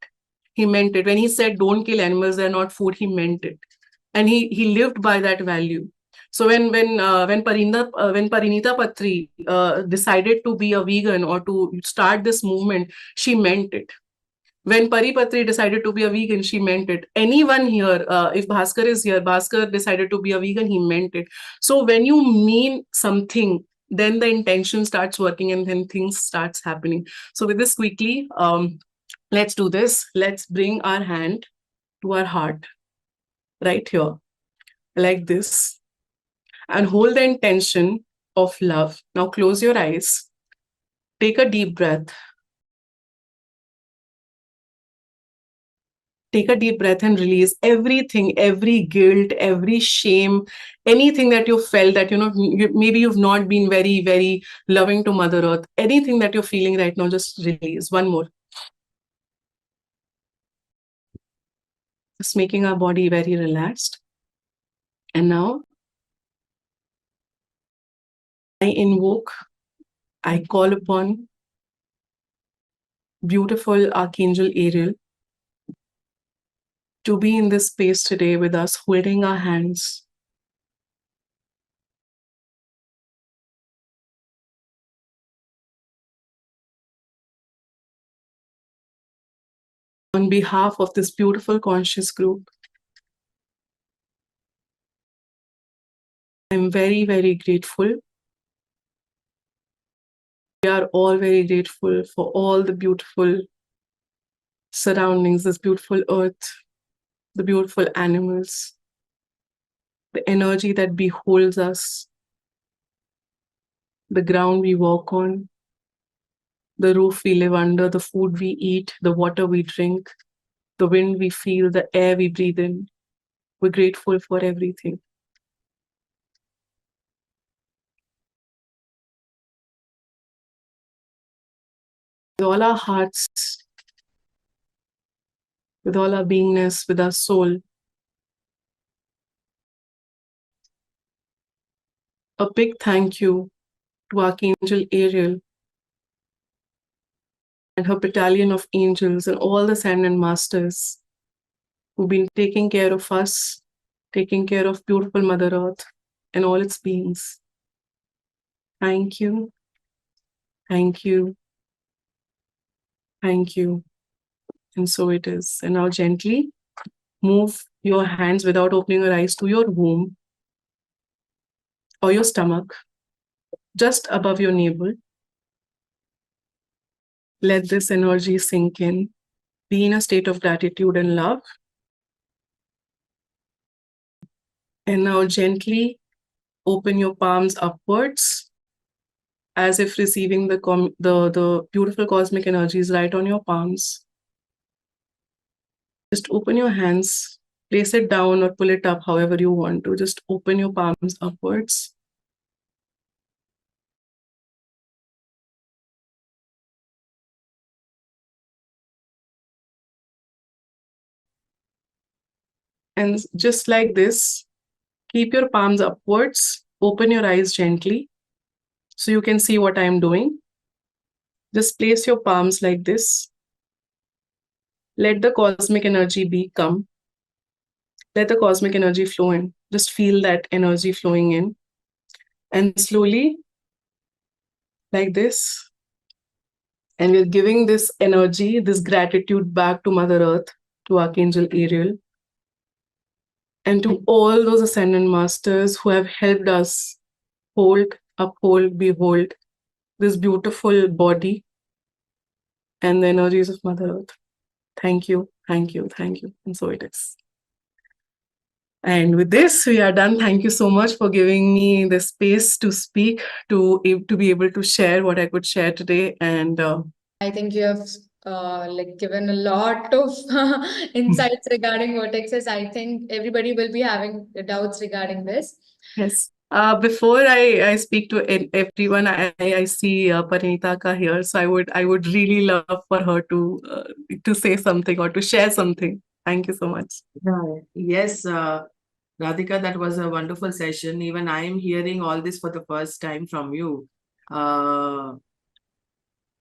He meant it when he said don't kill animals, they're not food. He meant it, and he lived by that value. So when Parinita Patri decided to be a vegan or to start this movement, she meant it. When Pari Patri decided to be a vegan, she meant it. Anyone here, if Bhaskar is here, Bhaskar decided to be a vegan, he meant it. So when you mean something, then the intention starts working and then things starts happening. So with this quickly, let's do this. Let's bring our hand to our heart right here, like this, and hold the intention of love. Now close your eyes. Take a deep breath. Take a deep breath and release everything, every guilt, every shame, anything that you felt that, maybe you've not been very, very loving to Mother Earth. Anything that you're feeling right now, just release. One more. Just making our body very relaxed. And now I call upon beautiful Archangel Ariel to be in this space today with us, holding our hands. On behalf of this beautiful conscious group, I'm very, very grateful. We are all very grateful for all the beautiful surroundings, this beautiful earth, the beautiful animals, the energy that beholds us, the ground we walk on, the roof we live under, the food we eat, the water we drink, the wind we feel, the air we breathe in. We're grateful for everything. With all our hearts, with all our beingness, with our soul, a big thank you to Archangel Ariel and her battalion of angels and all the Ascended Masters who've been taking care of us, taking care of beautiful Mother Earth and all its beings. Thank you. Thank you. Thank you. And so it is. And now gently move your hands without opening your eyes to your womb or your stomach, just above your navel. Let this energy sink in. Be in a state of gratitude and love. And now gently open your palms upwards as if receiving the beautiful cosmic energies right on your palms. Just open your hands, place it down or pull it up however you want to. Just open your palms upwards. And just like this, keep your palms upwards, open your eyes gently so you can see what I'm doing. Just place your palms like this. Let the cosmic energy come. Let the cosmic energy flow in. Just feel that energy flowing in. And slowly, like this, and we're giving this energy, this gratitude back to Mother Earth, to Archangel Ariel, and to all those ascendant masters who have helped us uphold, behold this beautiful body and the energies of Mother Earth. Thank you, thank you, thank you. And so it is. And with this, we are done. Thank you so much for giving me the space to speak, to be able to share what I could share today. And I think you have given a lot of insights regarding vortexes. I think everybody will be having doubts regarding this. yes. Before I speak to everyone, I see Parinita here, so I would really love for her to say something or to share something. Thank you so much. Yes, Radhika, that was a wonderful session. Even I am hearing all this for the first time from you.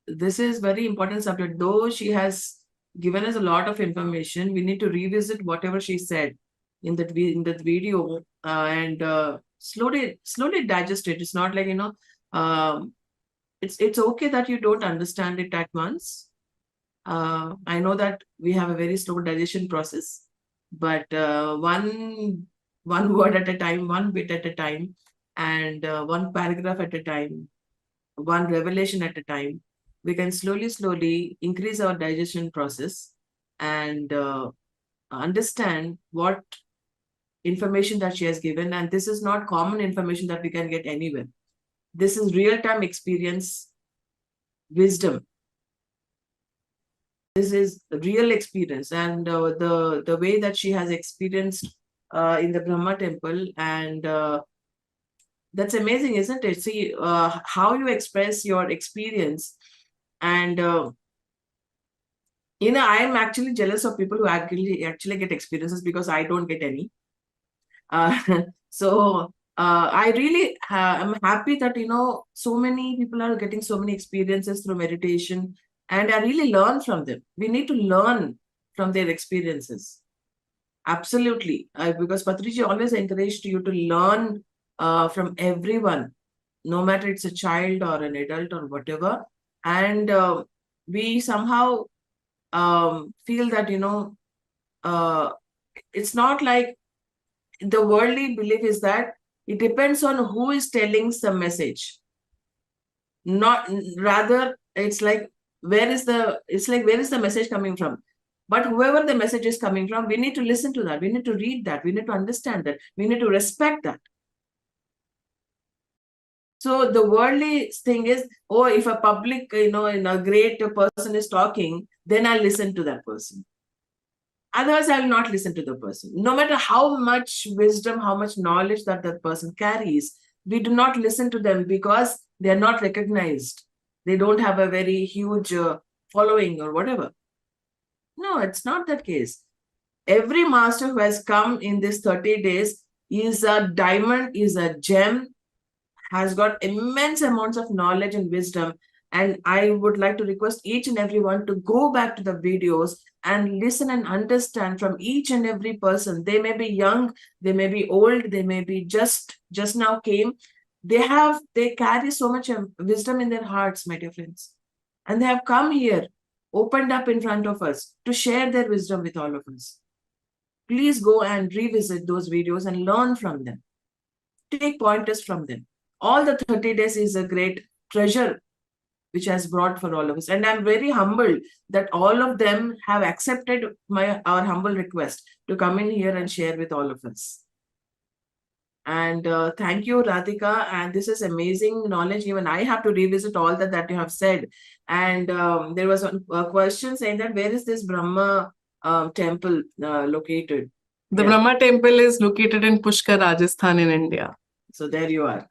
This is very important subject. Though she has given us a lot of information, we need to revisit whatever she said in that video and slowly digest it. It's not like, it's okay that you don't understand it at once. I know that we have a very slow digestion process, but one word at a time, one bit at a time, and one paragraph at a time, one revelation at a time, we can slowly increase our digestion process and understand what information that she has given. And this is not common information that we can get anywhere. This is real-time experience wisdom. This is real experience, and the way that she has experienced in the Brahma Temple, and that's amazing, isn't it? See how you express your experience, and I am actually jealous of people who actually get experiences because I don't get any. So I really am happy that so many people are getting so many experiences through meditation, and I really learn from them. We need to learn from their experiences. Absolutely, because Patriji always encouraged you to learn from everyone, no matter it's a child or an adult or whatever. And we somehow feel that it's not like the worldly belief is that it depends on who is telling some message. Not rather, it's like where is the message coming from? But whoever the message is coming from, we need to listen to that. We need to read that. We need to understand that. We need to respect that. So the worldly thing is, oh, if a public, in a great person is talking, then I'll listen to that person. Otherwise, I will not listen to the person. No matter how much wisdom, how much knowledge that person carries, we do not listen to them because they are not recognized. They don't have a very huge following or whatever. No, it's not that case. Every master who has come in these 30 days is a diamond, is a gem, has got immense amounts of knowledge and wisdom. And I would like to request each and everyone to go back to the videos and listen and understand from each and every person. They may be young, they may be old, they may be just now came. They carry so much wisdom in their hearts, my dear friends. And they have come here opened up in front of us to share their wisdom with all of us. Please go and revisit those videos and learn from them. Take pointers from them. All the 30 days is a great treasure which has brought for all of us. And I'm very humbled that all of them have accepted our humble request to come in here and share with all of us. And thank you, Radhika. And this is amazing knowledge. Even I have to revisit all that you have said. And there was a question saying that where is this Brahma temple located? The Yeah. Brahma Temple is located in Pushkar, Rajasthan in India. So there you are.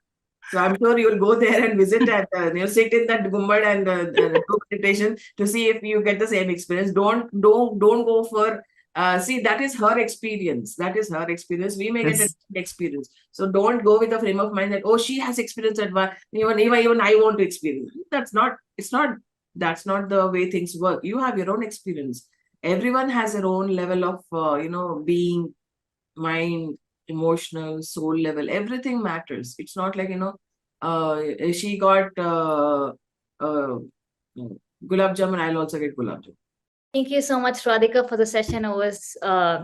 So I'm sure you will go there and visit and sit in that gumbad and do meditation to see if you get the same experience. Don't go for see, that is her experience. That is her experience. We may get a Yes. different experience. So don't go with the frame of mind that, oh, she has experienced that one. Even I want to experience. That's not the way things work. You have your own experience. Everyone has their own level of being, mind, emotional, soul level. Everything matters. It's not like she got gulab jamun, I'll also get gulab jamun. Thank you so much, Radhika, for the session. It was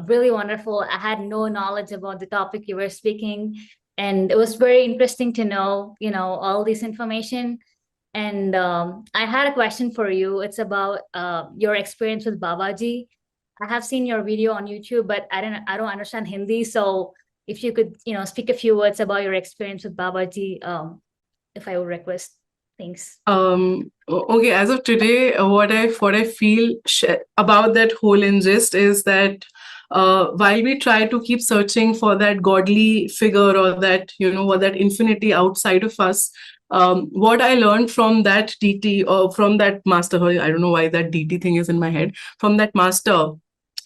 really wonderful. I had no knowledge about the topic you were speaking, and it was very interesting to know, all this information. And I had a question for you. It's about your experience with Babaji. I have seen your video on YouTube, but I don't understand Hindi. So if you could, speak a few words about your experience with Babaji, if I would request. Thanks. Okay, as of today, what I feel about that whole ingest is that while we try to keep searching for that godly figure or that, or that infinity outside of us, what I learned from that DT or from that master, I don't know why that DT thing is in my head, from that master,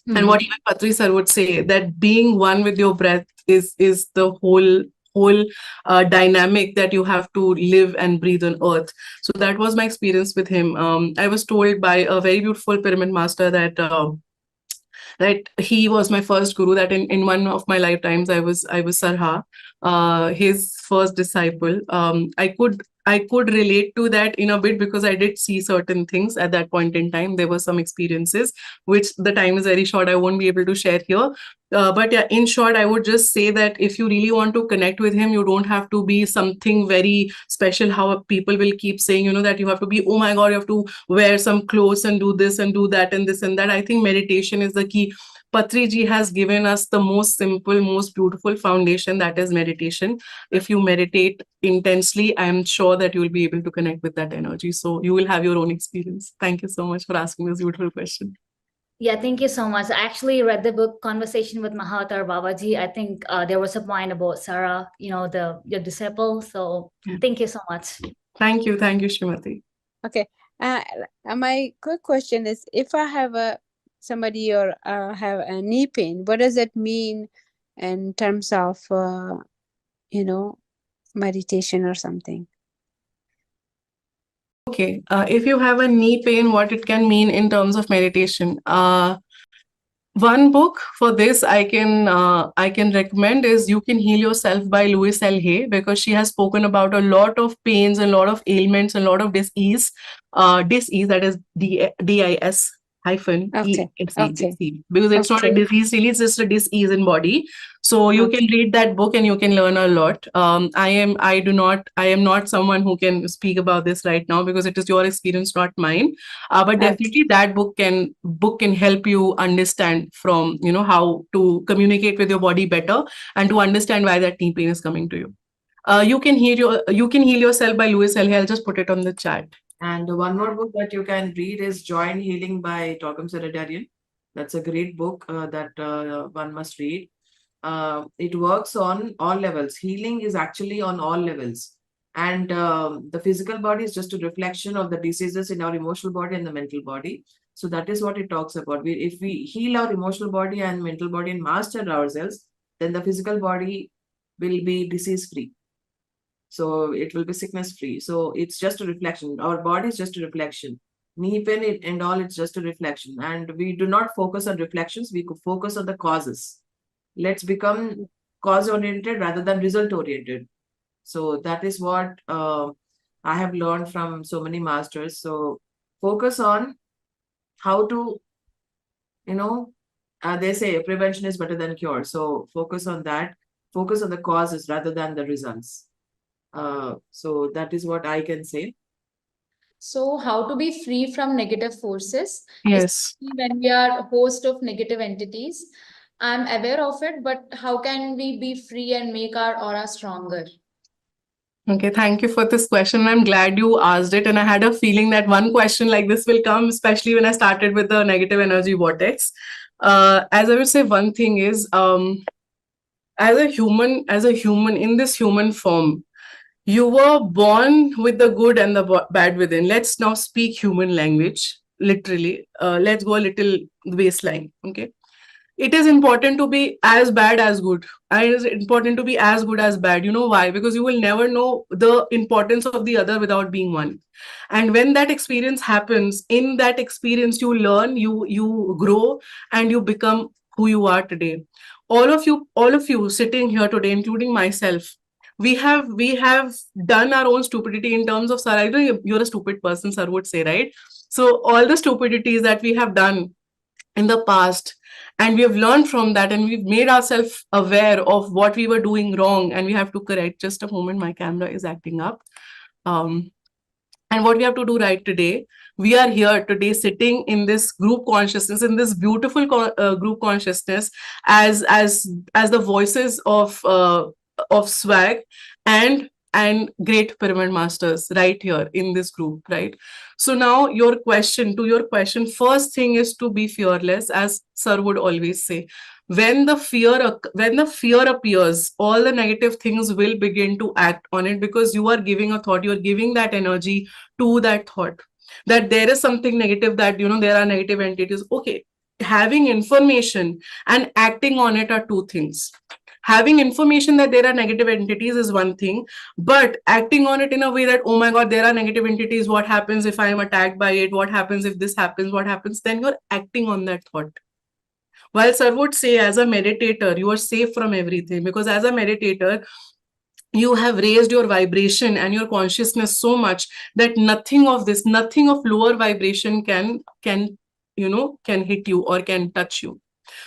and what even Patri sir would say, that being one with your breath is the whole dynamic that you have to live and breathe on earth. So that was my experience with him. I was told by a very beautiful pyramid master that he was my first guru, that in one of my lifetimes I was Sarha, his first disciple. I could relate to that in a bit because I did see certain things at that point in time. There were some experiences which the time is very short. I won't be able to share here. But yeah, in short, I would just say that if you really want to connect with him, you don't have to be something very special. How people will keep saying, that you have to be, oh my God, you have to wear some clothes and do this and do that and this and that. I think meditation is the key. Patriji has given us the most simple, most beautiful foundation, that is meditation. If you meditate intensely, I am sure that you will be able to connect with that energy. So you will have your own experience. Thank you so much for asking this beautiful question. Yeah, thank you so much. I actually read the book Conversation with Mehrotra Babaji. I think there was a point about Sarah, your disciple. So thank you so much. Thank you, Srimati. Okay. My quick question is, if I have somebody or have a knee pain, what does that mean in terms of meditation or something? Okay, if you have a knee pain, what it can mean in terms of meditation. One book for this I can recommend is You Can Heal Yourself by Louise L. Hay, because she has spoken about a lot of pains, a lot of ailments, a lot of disease, that is DIS hyphen Okay. E, because it's not a disease really, it's just a disease in body. So you can read that book and you can learn a lot. I am not someone who can speak about this right now because it is your experience, not mine. But definitely that book can help you understand from how to communicate with your body better and to understand why that knee pain is coming to you. You Can Heal Yourself by Louise L. Hay. I'll just put it on the chat. And one more book that you can read is Joint Healing by Kasar Devi. That's a great book that one must read. It works on all levels. Healing is actually on all levels. And the physical body is just a reflection of the diseases in our emotional body and the mental body. So that is what it talks about. If we heal our emotional body and mental body and master ourselves, then the physical body will be disease-free. So it will be sickness-free. So it's just a reflection. Our body is just a reflection. Knee pain and all, it's just a reflection. And we do not focus on reflections. We could focus on the causes. Let's become cause-oriented rather than result-oriented. So that is what I have learned from so many masters. So focus on how to, they say prevention is better than cure. So focus on that. Focus on the causes rather than the results. So that is what I can say. So, how to be free from negative forces, Yes. especially when we are a host of negative entities. I'm aware of it, but how can we be free and make our aura stronger? Okay, thank you for this question. I'm glad you asked it. And I had a feeling that one question like this will come, especially when I started with the negative energy vortex. As I would say, one thing is, as a human in this human form, you were born with the good and the bad within. Let's now speak human language, literally. Let's go a little baseline. Okay. It is important to be as bad as good. And it is important to be as good as bad. You know why? Because you will never know the importance of the other without being one. And when that experience happens, in that experience, you learn, you grow, and you become who you are today. All of you sitting here today, including myself, we have done our own stupidity in terms of, sir, I know you're a stupid person, sir would say, right? So all the stupidities that we have done in the past, and we have learned from that, and we've made ourselves aware of what we were doing wrong, and we have to correct. Just a moment, my camera is acting up. And what we have to do right today, we are here today sitting in this group consciousness, in this beautiful group consciousness, as the voices of swag and great pyramid masters right here in this group, right? So now your question, first thing is to be fearless, as sir would always say. When the fear appears, all the negative things will begin to act on it, because you are giving a thought, you are giving that energy to that thought, that there is something negative, that there are negative entities. Okay, having information and acting on it are two things. Having information that there are negative entities is one thing, but acting on it in a way that, oh my god, there are negative entities, what happens if I am attacked by it, what happens if this happens, what happens, then you're acting on that thought. While sir would say, as a meditator, you are safe from everything, because as a meditator, you have raised your vibration and your consciousness so much that nothing of lower vibration can hit you or can touch you.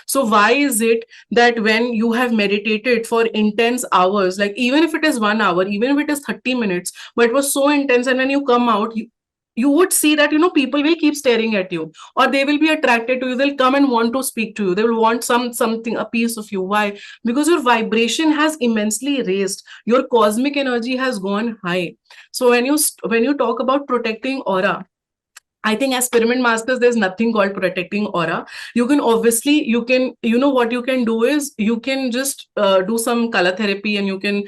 So why is it that when you have meditated for intense hours, like even if it is 1 hour, even if it is 30 minutes, but it was so intense, and when you come out, you would see that people will keep staring at you, or they will be attracted to you, they'll come and want to speak to you, they will want something, a piece of you. Why? Because your vibration has immensely raised, your cosmic energy has gone high. So when you talk about protecting aura, I think as pyramid masters, there's nothing called protecting aura. You can obviously, what you can do is you can just do some color therapy, and you can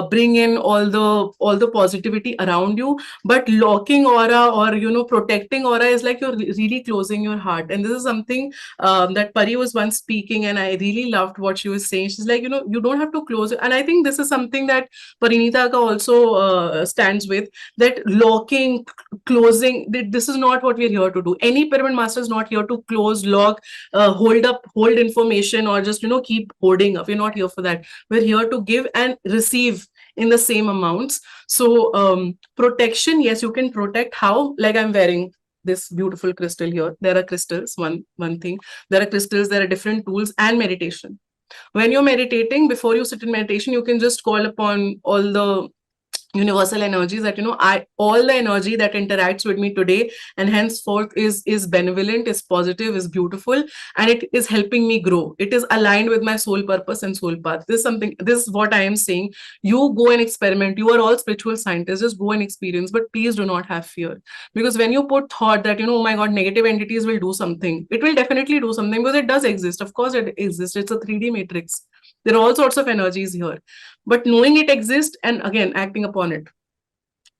bring in all the positivity around you. But locking aura, or protecting aura, is like you're really closing your heart. And this is something that Pari was once speaking, and I really loved what she was saying. She's like, you don't have to close it. And I think this is something that Parinita ka also stands with, that locking, closing, this is not what we're here to do. Any pyramid master is not here to close, lock, hold information, or just keep holding up. We're not here for that. We're here to give and receive in the same amounts. So protection, yes, you can protect. How? Like I'm wearing this beautiful crystal here. There are crystals, one thing. There are crystals, there are different tools, and meditation. When you're meditating, before you sit in meditation, you can just call upon all the universal energies, that all the energy that interacts with me today and henceforth is benevolent, is positive, is beautiful, and it is helping me grow. It is aligned with my soul purpose and soul path. This is what I am saying. You go and experiment. You are all spiritual scientists. Just go and experience, but please do not have fear. Because when you put thought that oh my god, negative entities will do something, it will definitely do something, because it does exist. Of course it exists. It's a 3D matrix. There are all sorts of energies here. But knowing it exists and again acting upon it,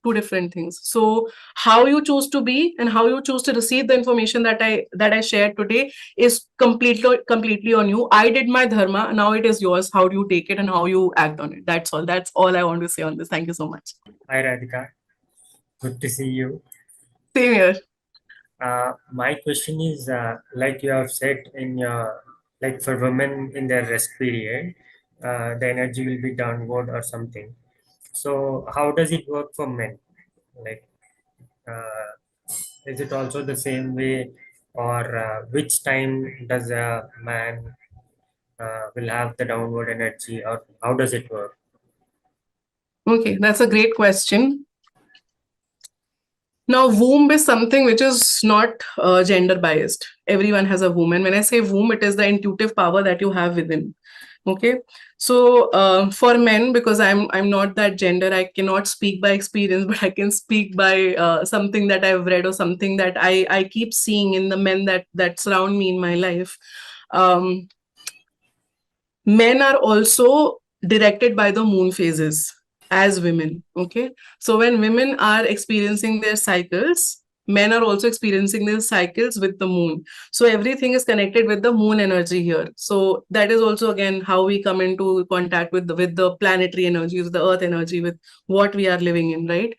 two different things. So how you choose to be and how you choose to receive the information that I shared today is completely on you. I did my dharma, now it is yours. How do you take it and how you act on it? That's all I want to say on this. Thank you so much. Hi Radhika, good to see you. Same here. My question is, like you have said in your, like for women in their rest period, the energy will be downward or something. So how does it work for men? Like, is it also the same way or which time does a man will have the downward energy, or how does it work? Okay, that's a great question. Now, womb is something which is not gender biased. Everyone has a womb. And when I say womb, it is the intuitive power that you have within. Okay. So for men, because I'm not that gender, I cannot speak by experience, but I can speak by something that I've read or something that I keep seeing in the men that surround me in my life. Um, Men are also directed by the moon phases as women. Okay. So when women are experiencing their cycles, men are also experiencing their cycles with the moon. So everything is connected with the moon energy here. So that is also again how we come into contact with the planetary energies, the earth energy, with what we are living in, right?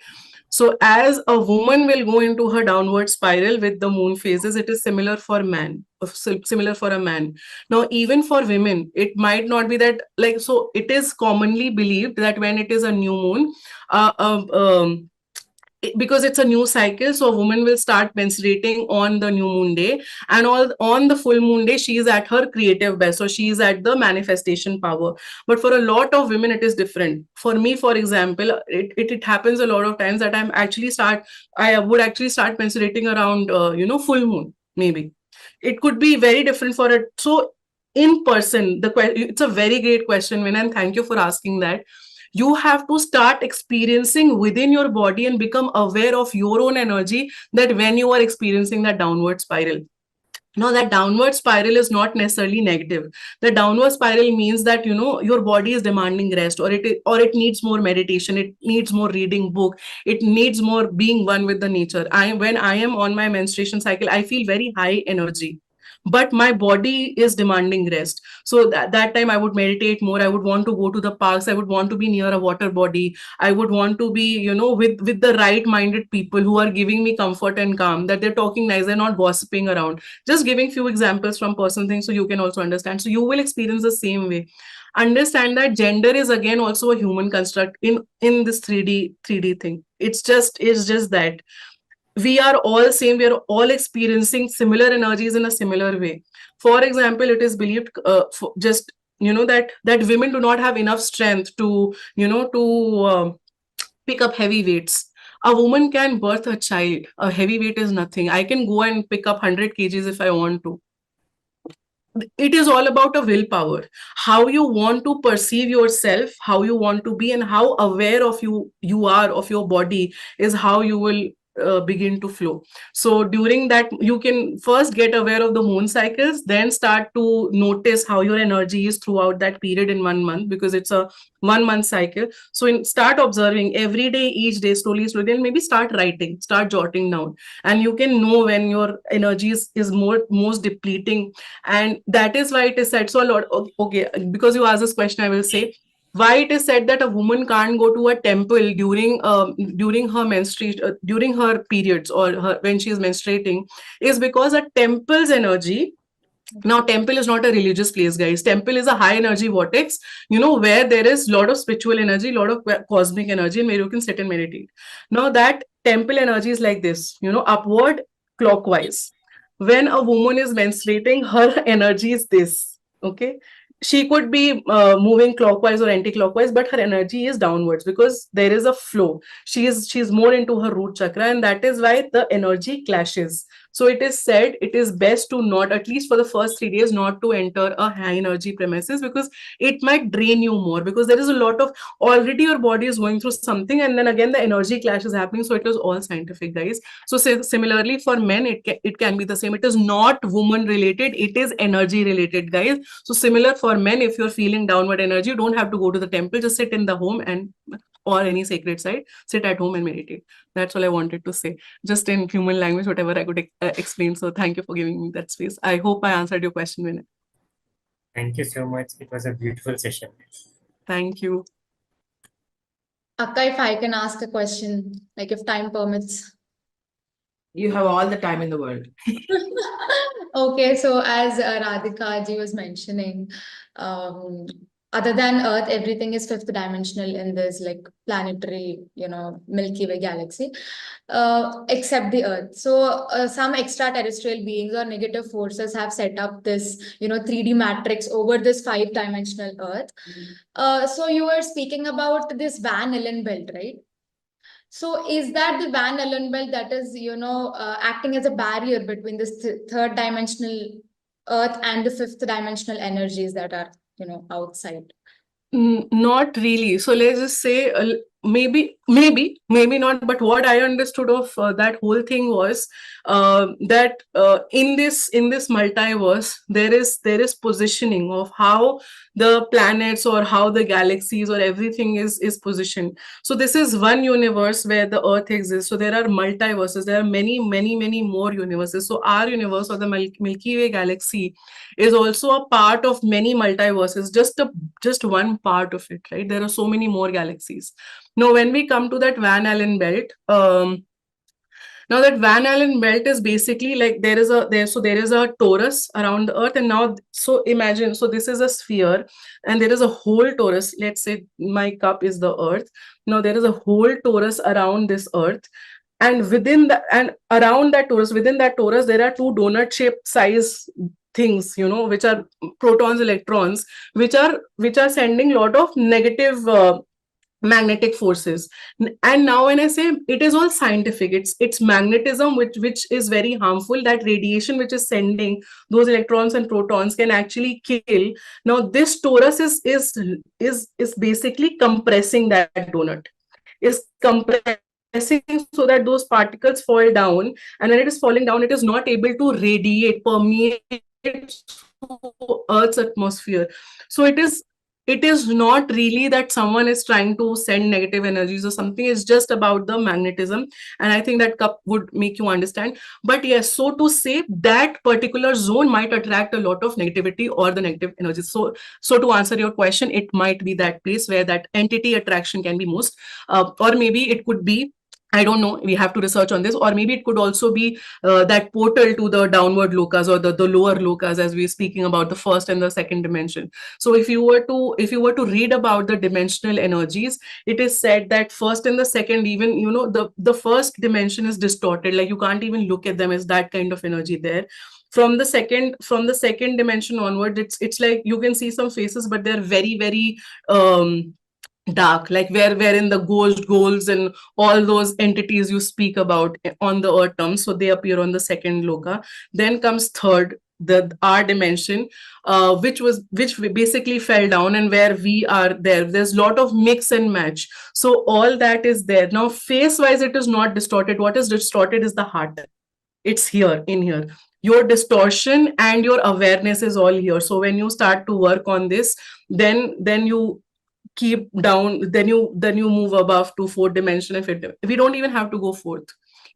So as a woman will go into her downward spiral with the moon phases, it is similar for man, similar for a man. Now, even for women, it might not be that, like, so it is commonly believed that when it is a new moon, uh, uh, um, because it's a new cycle, so a woman will start menstruating on the new moon day, and all on the full moon day she is at her creative best, so she is at the manifestation power. But for a lot of women it is different. For me, for example, it happens a lot of times that I would actually start menstruating around full moon. Maybe it could be very different for it. So in person, it's a very great question, Vin, and thank you for asking that. You have to start experiencing within your body and become aware of your own energy, that when you are experiencing that downward spiral. Now, that downward spiral is not necessarily negative. The downward spiral means that your body is demanding rest, or it needs more meditation, it needs more reading book, it needs more being one with the nature. When I am on my menstruation cycle, I feel very high energy, but my body is demanding rest. So that time I would meditate more, I would want to go to the parks, I would want to be near a water body, I would want to be with the right minded people who are giving me comfort and calm, that they're talking nice, they're not gossiping around. Just giving few examples from personal things so you can also understand, so you will experience the same way. Understand that gender is again also a human construct in this 3D thing. It's just that we are all same, we are all experiencing similar energies in a similar way. For example, it is believed just that women do not have enough strength to pick up heavy weights. A woman can birth a child. A heavy weight is nothing. I can go and pick up 100 kgs if I want to. It is all about a willpower, how you want to perceive yourself, how you want to be, and how aware of you are of your body is how you will begin to flow. So during that, you can first get aware of the moon cycles, then start to notice how your energy is throughout that period in 1 month, because it's a 1 month cycle. So start observing every day, each day, slowly, and maybe start writing, start jotting down, and you can know when your energy is most depleting. And that is why it is said, so a lot, okay, because you asked this question, I will say why it is said that a woman can't go to a temple during her menstruation, during her periods, or when she is menstruating, is because a temple's energy. Now, temple is not a religious place, guys. Temple is a high energy vortex, where there is a lot of spiritual energy, a lot of cosmic energy, and where you can sit and meditate. Now, that temple energy is like this, upward clockwise. When a woman is menstruating, her energy is this. Okay. She could be moving clockwise or anti-clockwise, but her energy is downwards because there is a flow. She's more into her root chakra, and that is why the energy clashes. So it is said it is best to not, at least for the first 3 days, not to enter a high energy premises, because it might drain you more, because there is a lot of, already your body is going through something, and then again the energy clash is happening. So it is all scientific, guys. So similarly for men, it can be the same. It is not woman related, it is energy related, guys. So similar for men, if you're feeling downward energy, you don't have to go to the temple, just sit in the home and or any sacred site, sit at home and meditate. That's all I wanted to say, just in human language, whatever I could explain. So thank you for giving me that space. I hope I answered your question, Vinay. Thank you so much. It was a beautiful session. Thank you. Akka, if I can ask a question, like if time permits. You have all the time in the world. Okay, so as Radhika ji was mentioning, other than Earth, everything is fifth dimensional in this like planetary, Milky Way galaxy, except the Earth. So some extraterrestrial beings or negative forces have set up this, 3D matrix over this five-dimensional Earth. So you were speaking about this Van Allen belt, right? So is that the Van Allen belt that is, acting as a barrier between this third dimensional Earth and the fifth dimensional energies that are, outside? Not really. So let's just say maybe not. But what I understood of that whole thing was that in this multiverse there is positioning of how the planets or how the galaxies or everything is positioned. So this is one universe where the Earth exists. So there are multiverses. There are many more universes. So our universe or the Milky Way galaxy is also a part of many multiverses. Just one part of it, right? There are so many more galaxies. Now, when we come to that Van Allen belt, now that Van Allen belt is basically like there is a torus around the Earth, and now so imagine, so this is a sphere, and there is a whole torus. Let's say my cup is the Earth. Now there is a whole torus around this Earth, and within that torus, there are two donut-shaped size things, which are protons, electrons, which are sending a lot of negative magnetic forces. And now when I say it is all scientific, it's magnetism which is very harmful. That radiation which is sending those electrons and protons can actually kill. Now this torus is basically compressing that donut, is compressing so that those particles fall down, and when it is falling down, it is not able to permeate through Earth's atmosphere. So it is not really that someone is trying to send negative energies or something. It's just about the magnetism, and I think that cup would make you understand. But yes, so to say, that particular zone might attract a lot of negativity or the negative energies. So to answer your question, it might be that place where that entity attraction can be most, or maybe it could be, I don't know, we have to research on this, or maybe it could also be that portal to the downward lokas or the lower lokas, as we're speaking about the first and the second dimension. So if you were to read about the dimensional energies, it is said that first and the second, even the first dimension is distorted, like you can't even look at them as that kind of energy there. From the second dimension onward, it's like you can see some faces, but they're very, very dark, like wherein the ghost goals and all those entities you speak about on the earth terms, so they appear on the second loka. Then comes third, our dimension, which basically fell down, and where we are there's a lot of mix and match. So all that is there. Now face wise, it is not distorted. What is distorted is the heart. It's here, in here. Your distortion and your awareness is all here. So when you start to work on this, then you keep down, then you move above to fourth dimension. If we don't even have to go fourth,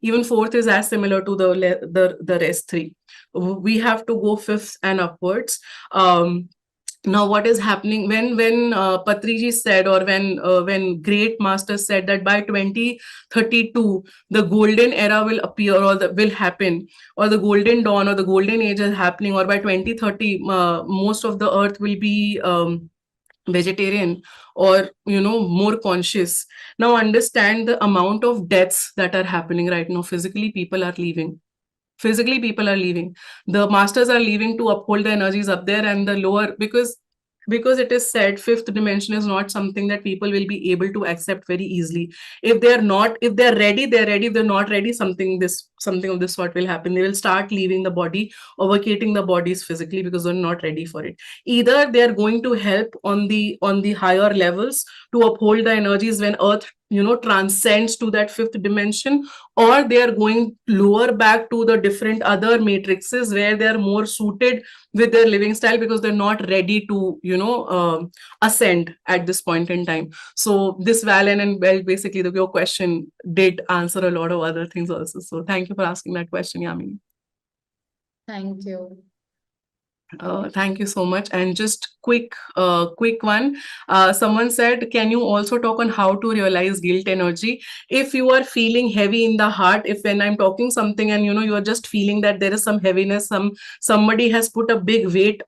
even fourth is as similar to the rest three. We have to go fifth and upwards. Now what is happening when Patriji said, or when great master said that by 2032 the golden era will appear, or will happen, or the golden dawn or the golden age is happening, or by 2030 most of the earth will be vegetarian, or more conscious. Now understand the amount of deaths that are happening right now. Physically people are leaving, the masters are leaving to uphold the energies up there, and the lower, because it is said fifth dimension is not something that people will be able to accept very easily. If they're ready, they're ready. If they're not ready, something of this sort will happen. They will start leaving the body or vacating the bodies physically because they're not ready for it. Either they're going to help on the higher levels to uphold the energies when earth transcends to that fifth dimension, or they are going lower back to the different other matrices where they are more suited with their living style, because they're not ready to ascend at this point in time. So this Valen and belt, basically your question did answer a lot of other things also. So thank you for asking that question, Yamini. Thank you. Thank you so much. And just quick one. Someone said, can you also talk on how to realize guilt energy? If you are feeling heavy in the heart, if when I'm talking something and you are just feeling that there is some heaviness, somebody has put a big weight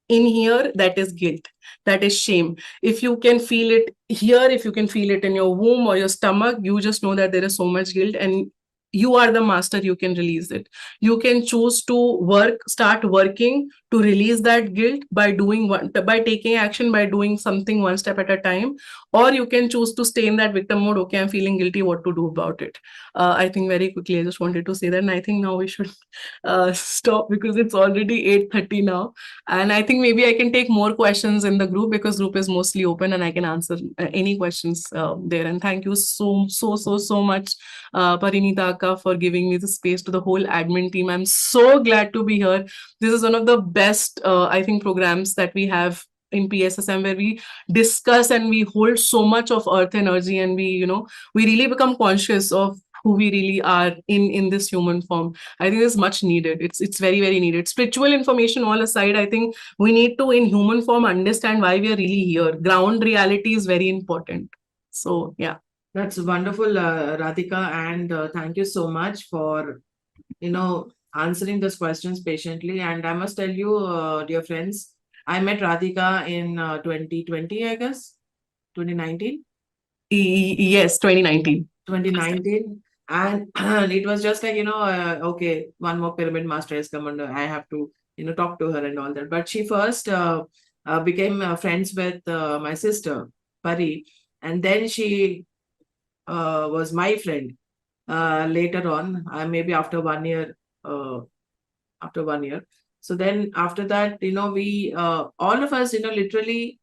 in here, that is guilt, that is shame. If you can feel it here, if you can feel it in your womb or your stomach, you just know that there is so much guilt, and you are the master. You can release it. You can choose to start working to release that guilt by by taking action, by doing something one step at a time. Or you can choose to stay in that victim mode. Okay, I'm feeling guilty, what to do about it? I think very quickly I just wanted to say that, and I think now we should stop because it's already 8:30 now. And I think maybe I can take more questions in the group, because group is mostly open and I can answer any questions there. And thank you so much, Parinita Akka, for giving me the space, to the whole admin team. I'm so glad to be here. This is one of the best, I think, programs that we have in PSSM, where we discuss and we hold so much of earth energy, and we really become conscious of who we really are in this human form. I think it's much needed. It's very, very needed. Spiritual information all aside, I think we need to, in human form, understand why we are really here. Ground reality is very important. So yeah. That's wonderful, Radhika, and thank you so much for answering those questions patiently. And I must tell you, dear friends, I met Radhika in 2020, I guess, 2019. Yes, 2019. 2019, and it was just like okay, one more pyramid master has come and I have to talk to her and all that. But she first became friends with my sister Pari, and then she was my friend later on, maybe after 1 year. After 1 year, so then after that, we all of us literally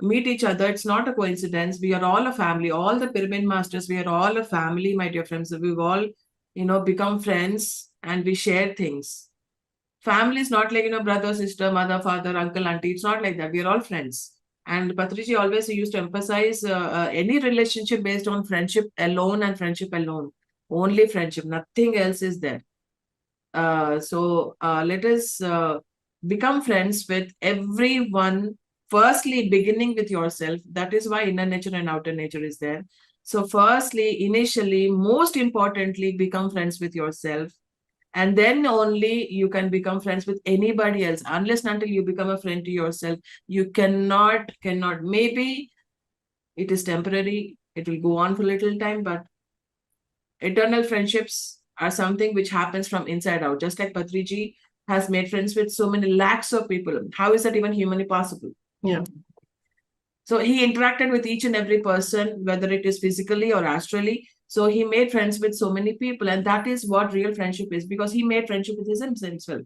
meet each other. It's not a coincidence. We are all a family. All the pyramid masters, we are all a family, my dear friends. We've all become friends, and we share things. Family is not like brother, sister, mother, father, uncle, auntie. It's not like that. We are all friends. And Patriji always used to emphasize any relationship based on friendship alone and friendship alone. Only friendship. Nothing else is there. So let us become friends with everyone. Firstly, beginning with yourself. That is why inner nature and outer nature is there. So firstly, initially, most importantly, become friends with yourself. And then only you can become friends with anybody else. Unless and until you become a friend to yourself, you cannot. Maybe it is temporary. It will go on for a little time, but eternal friendships are something which happens from inside out. Just like Patriji has made friends with so many lakhs of people. How is that even humanly possible? Yeah. So he interacted with each and every person, whether it is physically or astrally. So he made friends with so many people. And that is what real friendship is, because he made friendship with himself.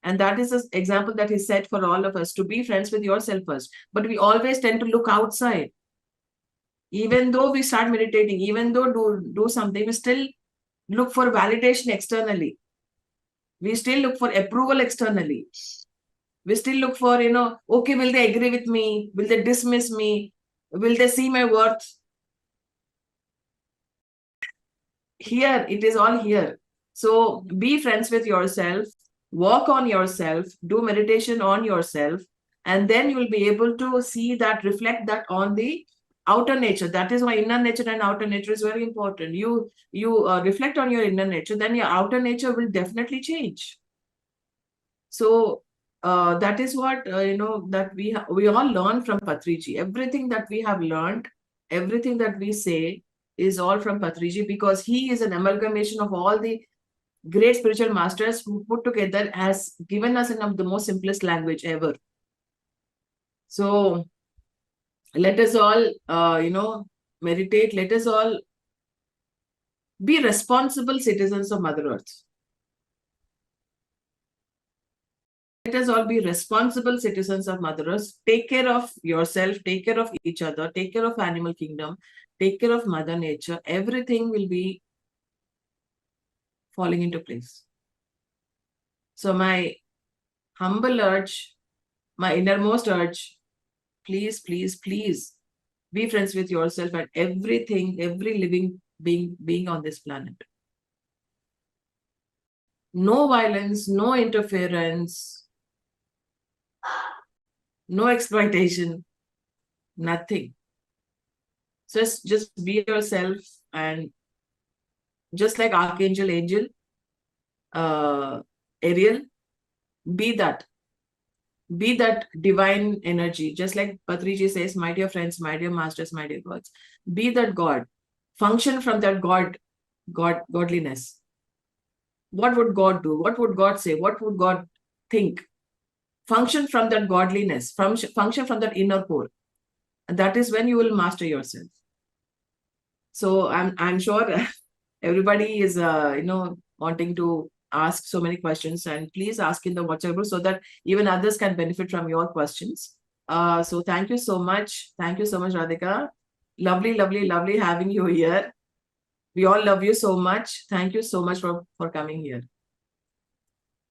And that is an example that he set for all of us, to be friends with yourself first. But we always tend to look outside. Even though we start meditating, even though do something, we still look for validation externally. We still look for approval externally. We still look for, okay, will they agree with me? Will they dismiss me? Will they see my worth? Here, it is all here. So be friends with yourself, work on yourself, do meditation on yourself, and then you will be able to see that, reflect that on the outer nature. That is why inner nature and outer nature is very important. You reflect on your inner nature, then your outer nature will definitely change. So that is what that we all learn from Patriji. Everything that we have learned, everything that we say is all from Patriji, because he is an amalgamation of all the great spiritual masters who put together, has given us in the most simplest language ever. So let us all meditate. Let us all be responsible citizens of Mother Earth. Let us all be responsible citizens of Mother Earth. Take care of yourself, take care of each other, take care of animal kingdom, take care of Mother Nature. Everything will be falling into place. So my humble urge, my innermost urge, please, please, please be friends with yourself and everything, every living being on this planet. No violence, no interference, no exploitation, nothing. Just be yourself, and just like Archangel Ariel, be that. Be that divine energy, just like Patriji says, my dear friends, my dear masters, my dear gods. Be that God. Function from that godliness. What would God do? What would God say? What would God think? Function from that godliness, function from that inner core. And that is when you will master yourself. So I'm sure everybody is wanting to ask so many questions, and please ask in the WhatsApp group so that even others can benefit from your questions. So thank you so much. Thank you so much, Radhika. Lovely, lovely, lovely having you here. We all love you so much. Thank you so much for coming here.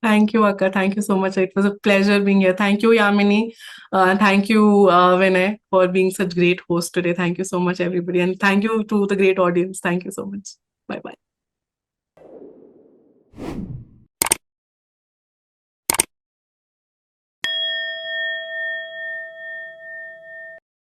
Thank you, Akka. Thank you so much. It was a pleasure being here. Thank you, Yamini. Thank you, Vinay, for being such great host today. Thank you so much, everybody. And thank you to the great audience. Thank you so much. Bye-bye.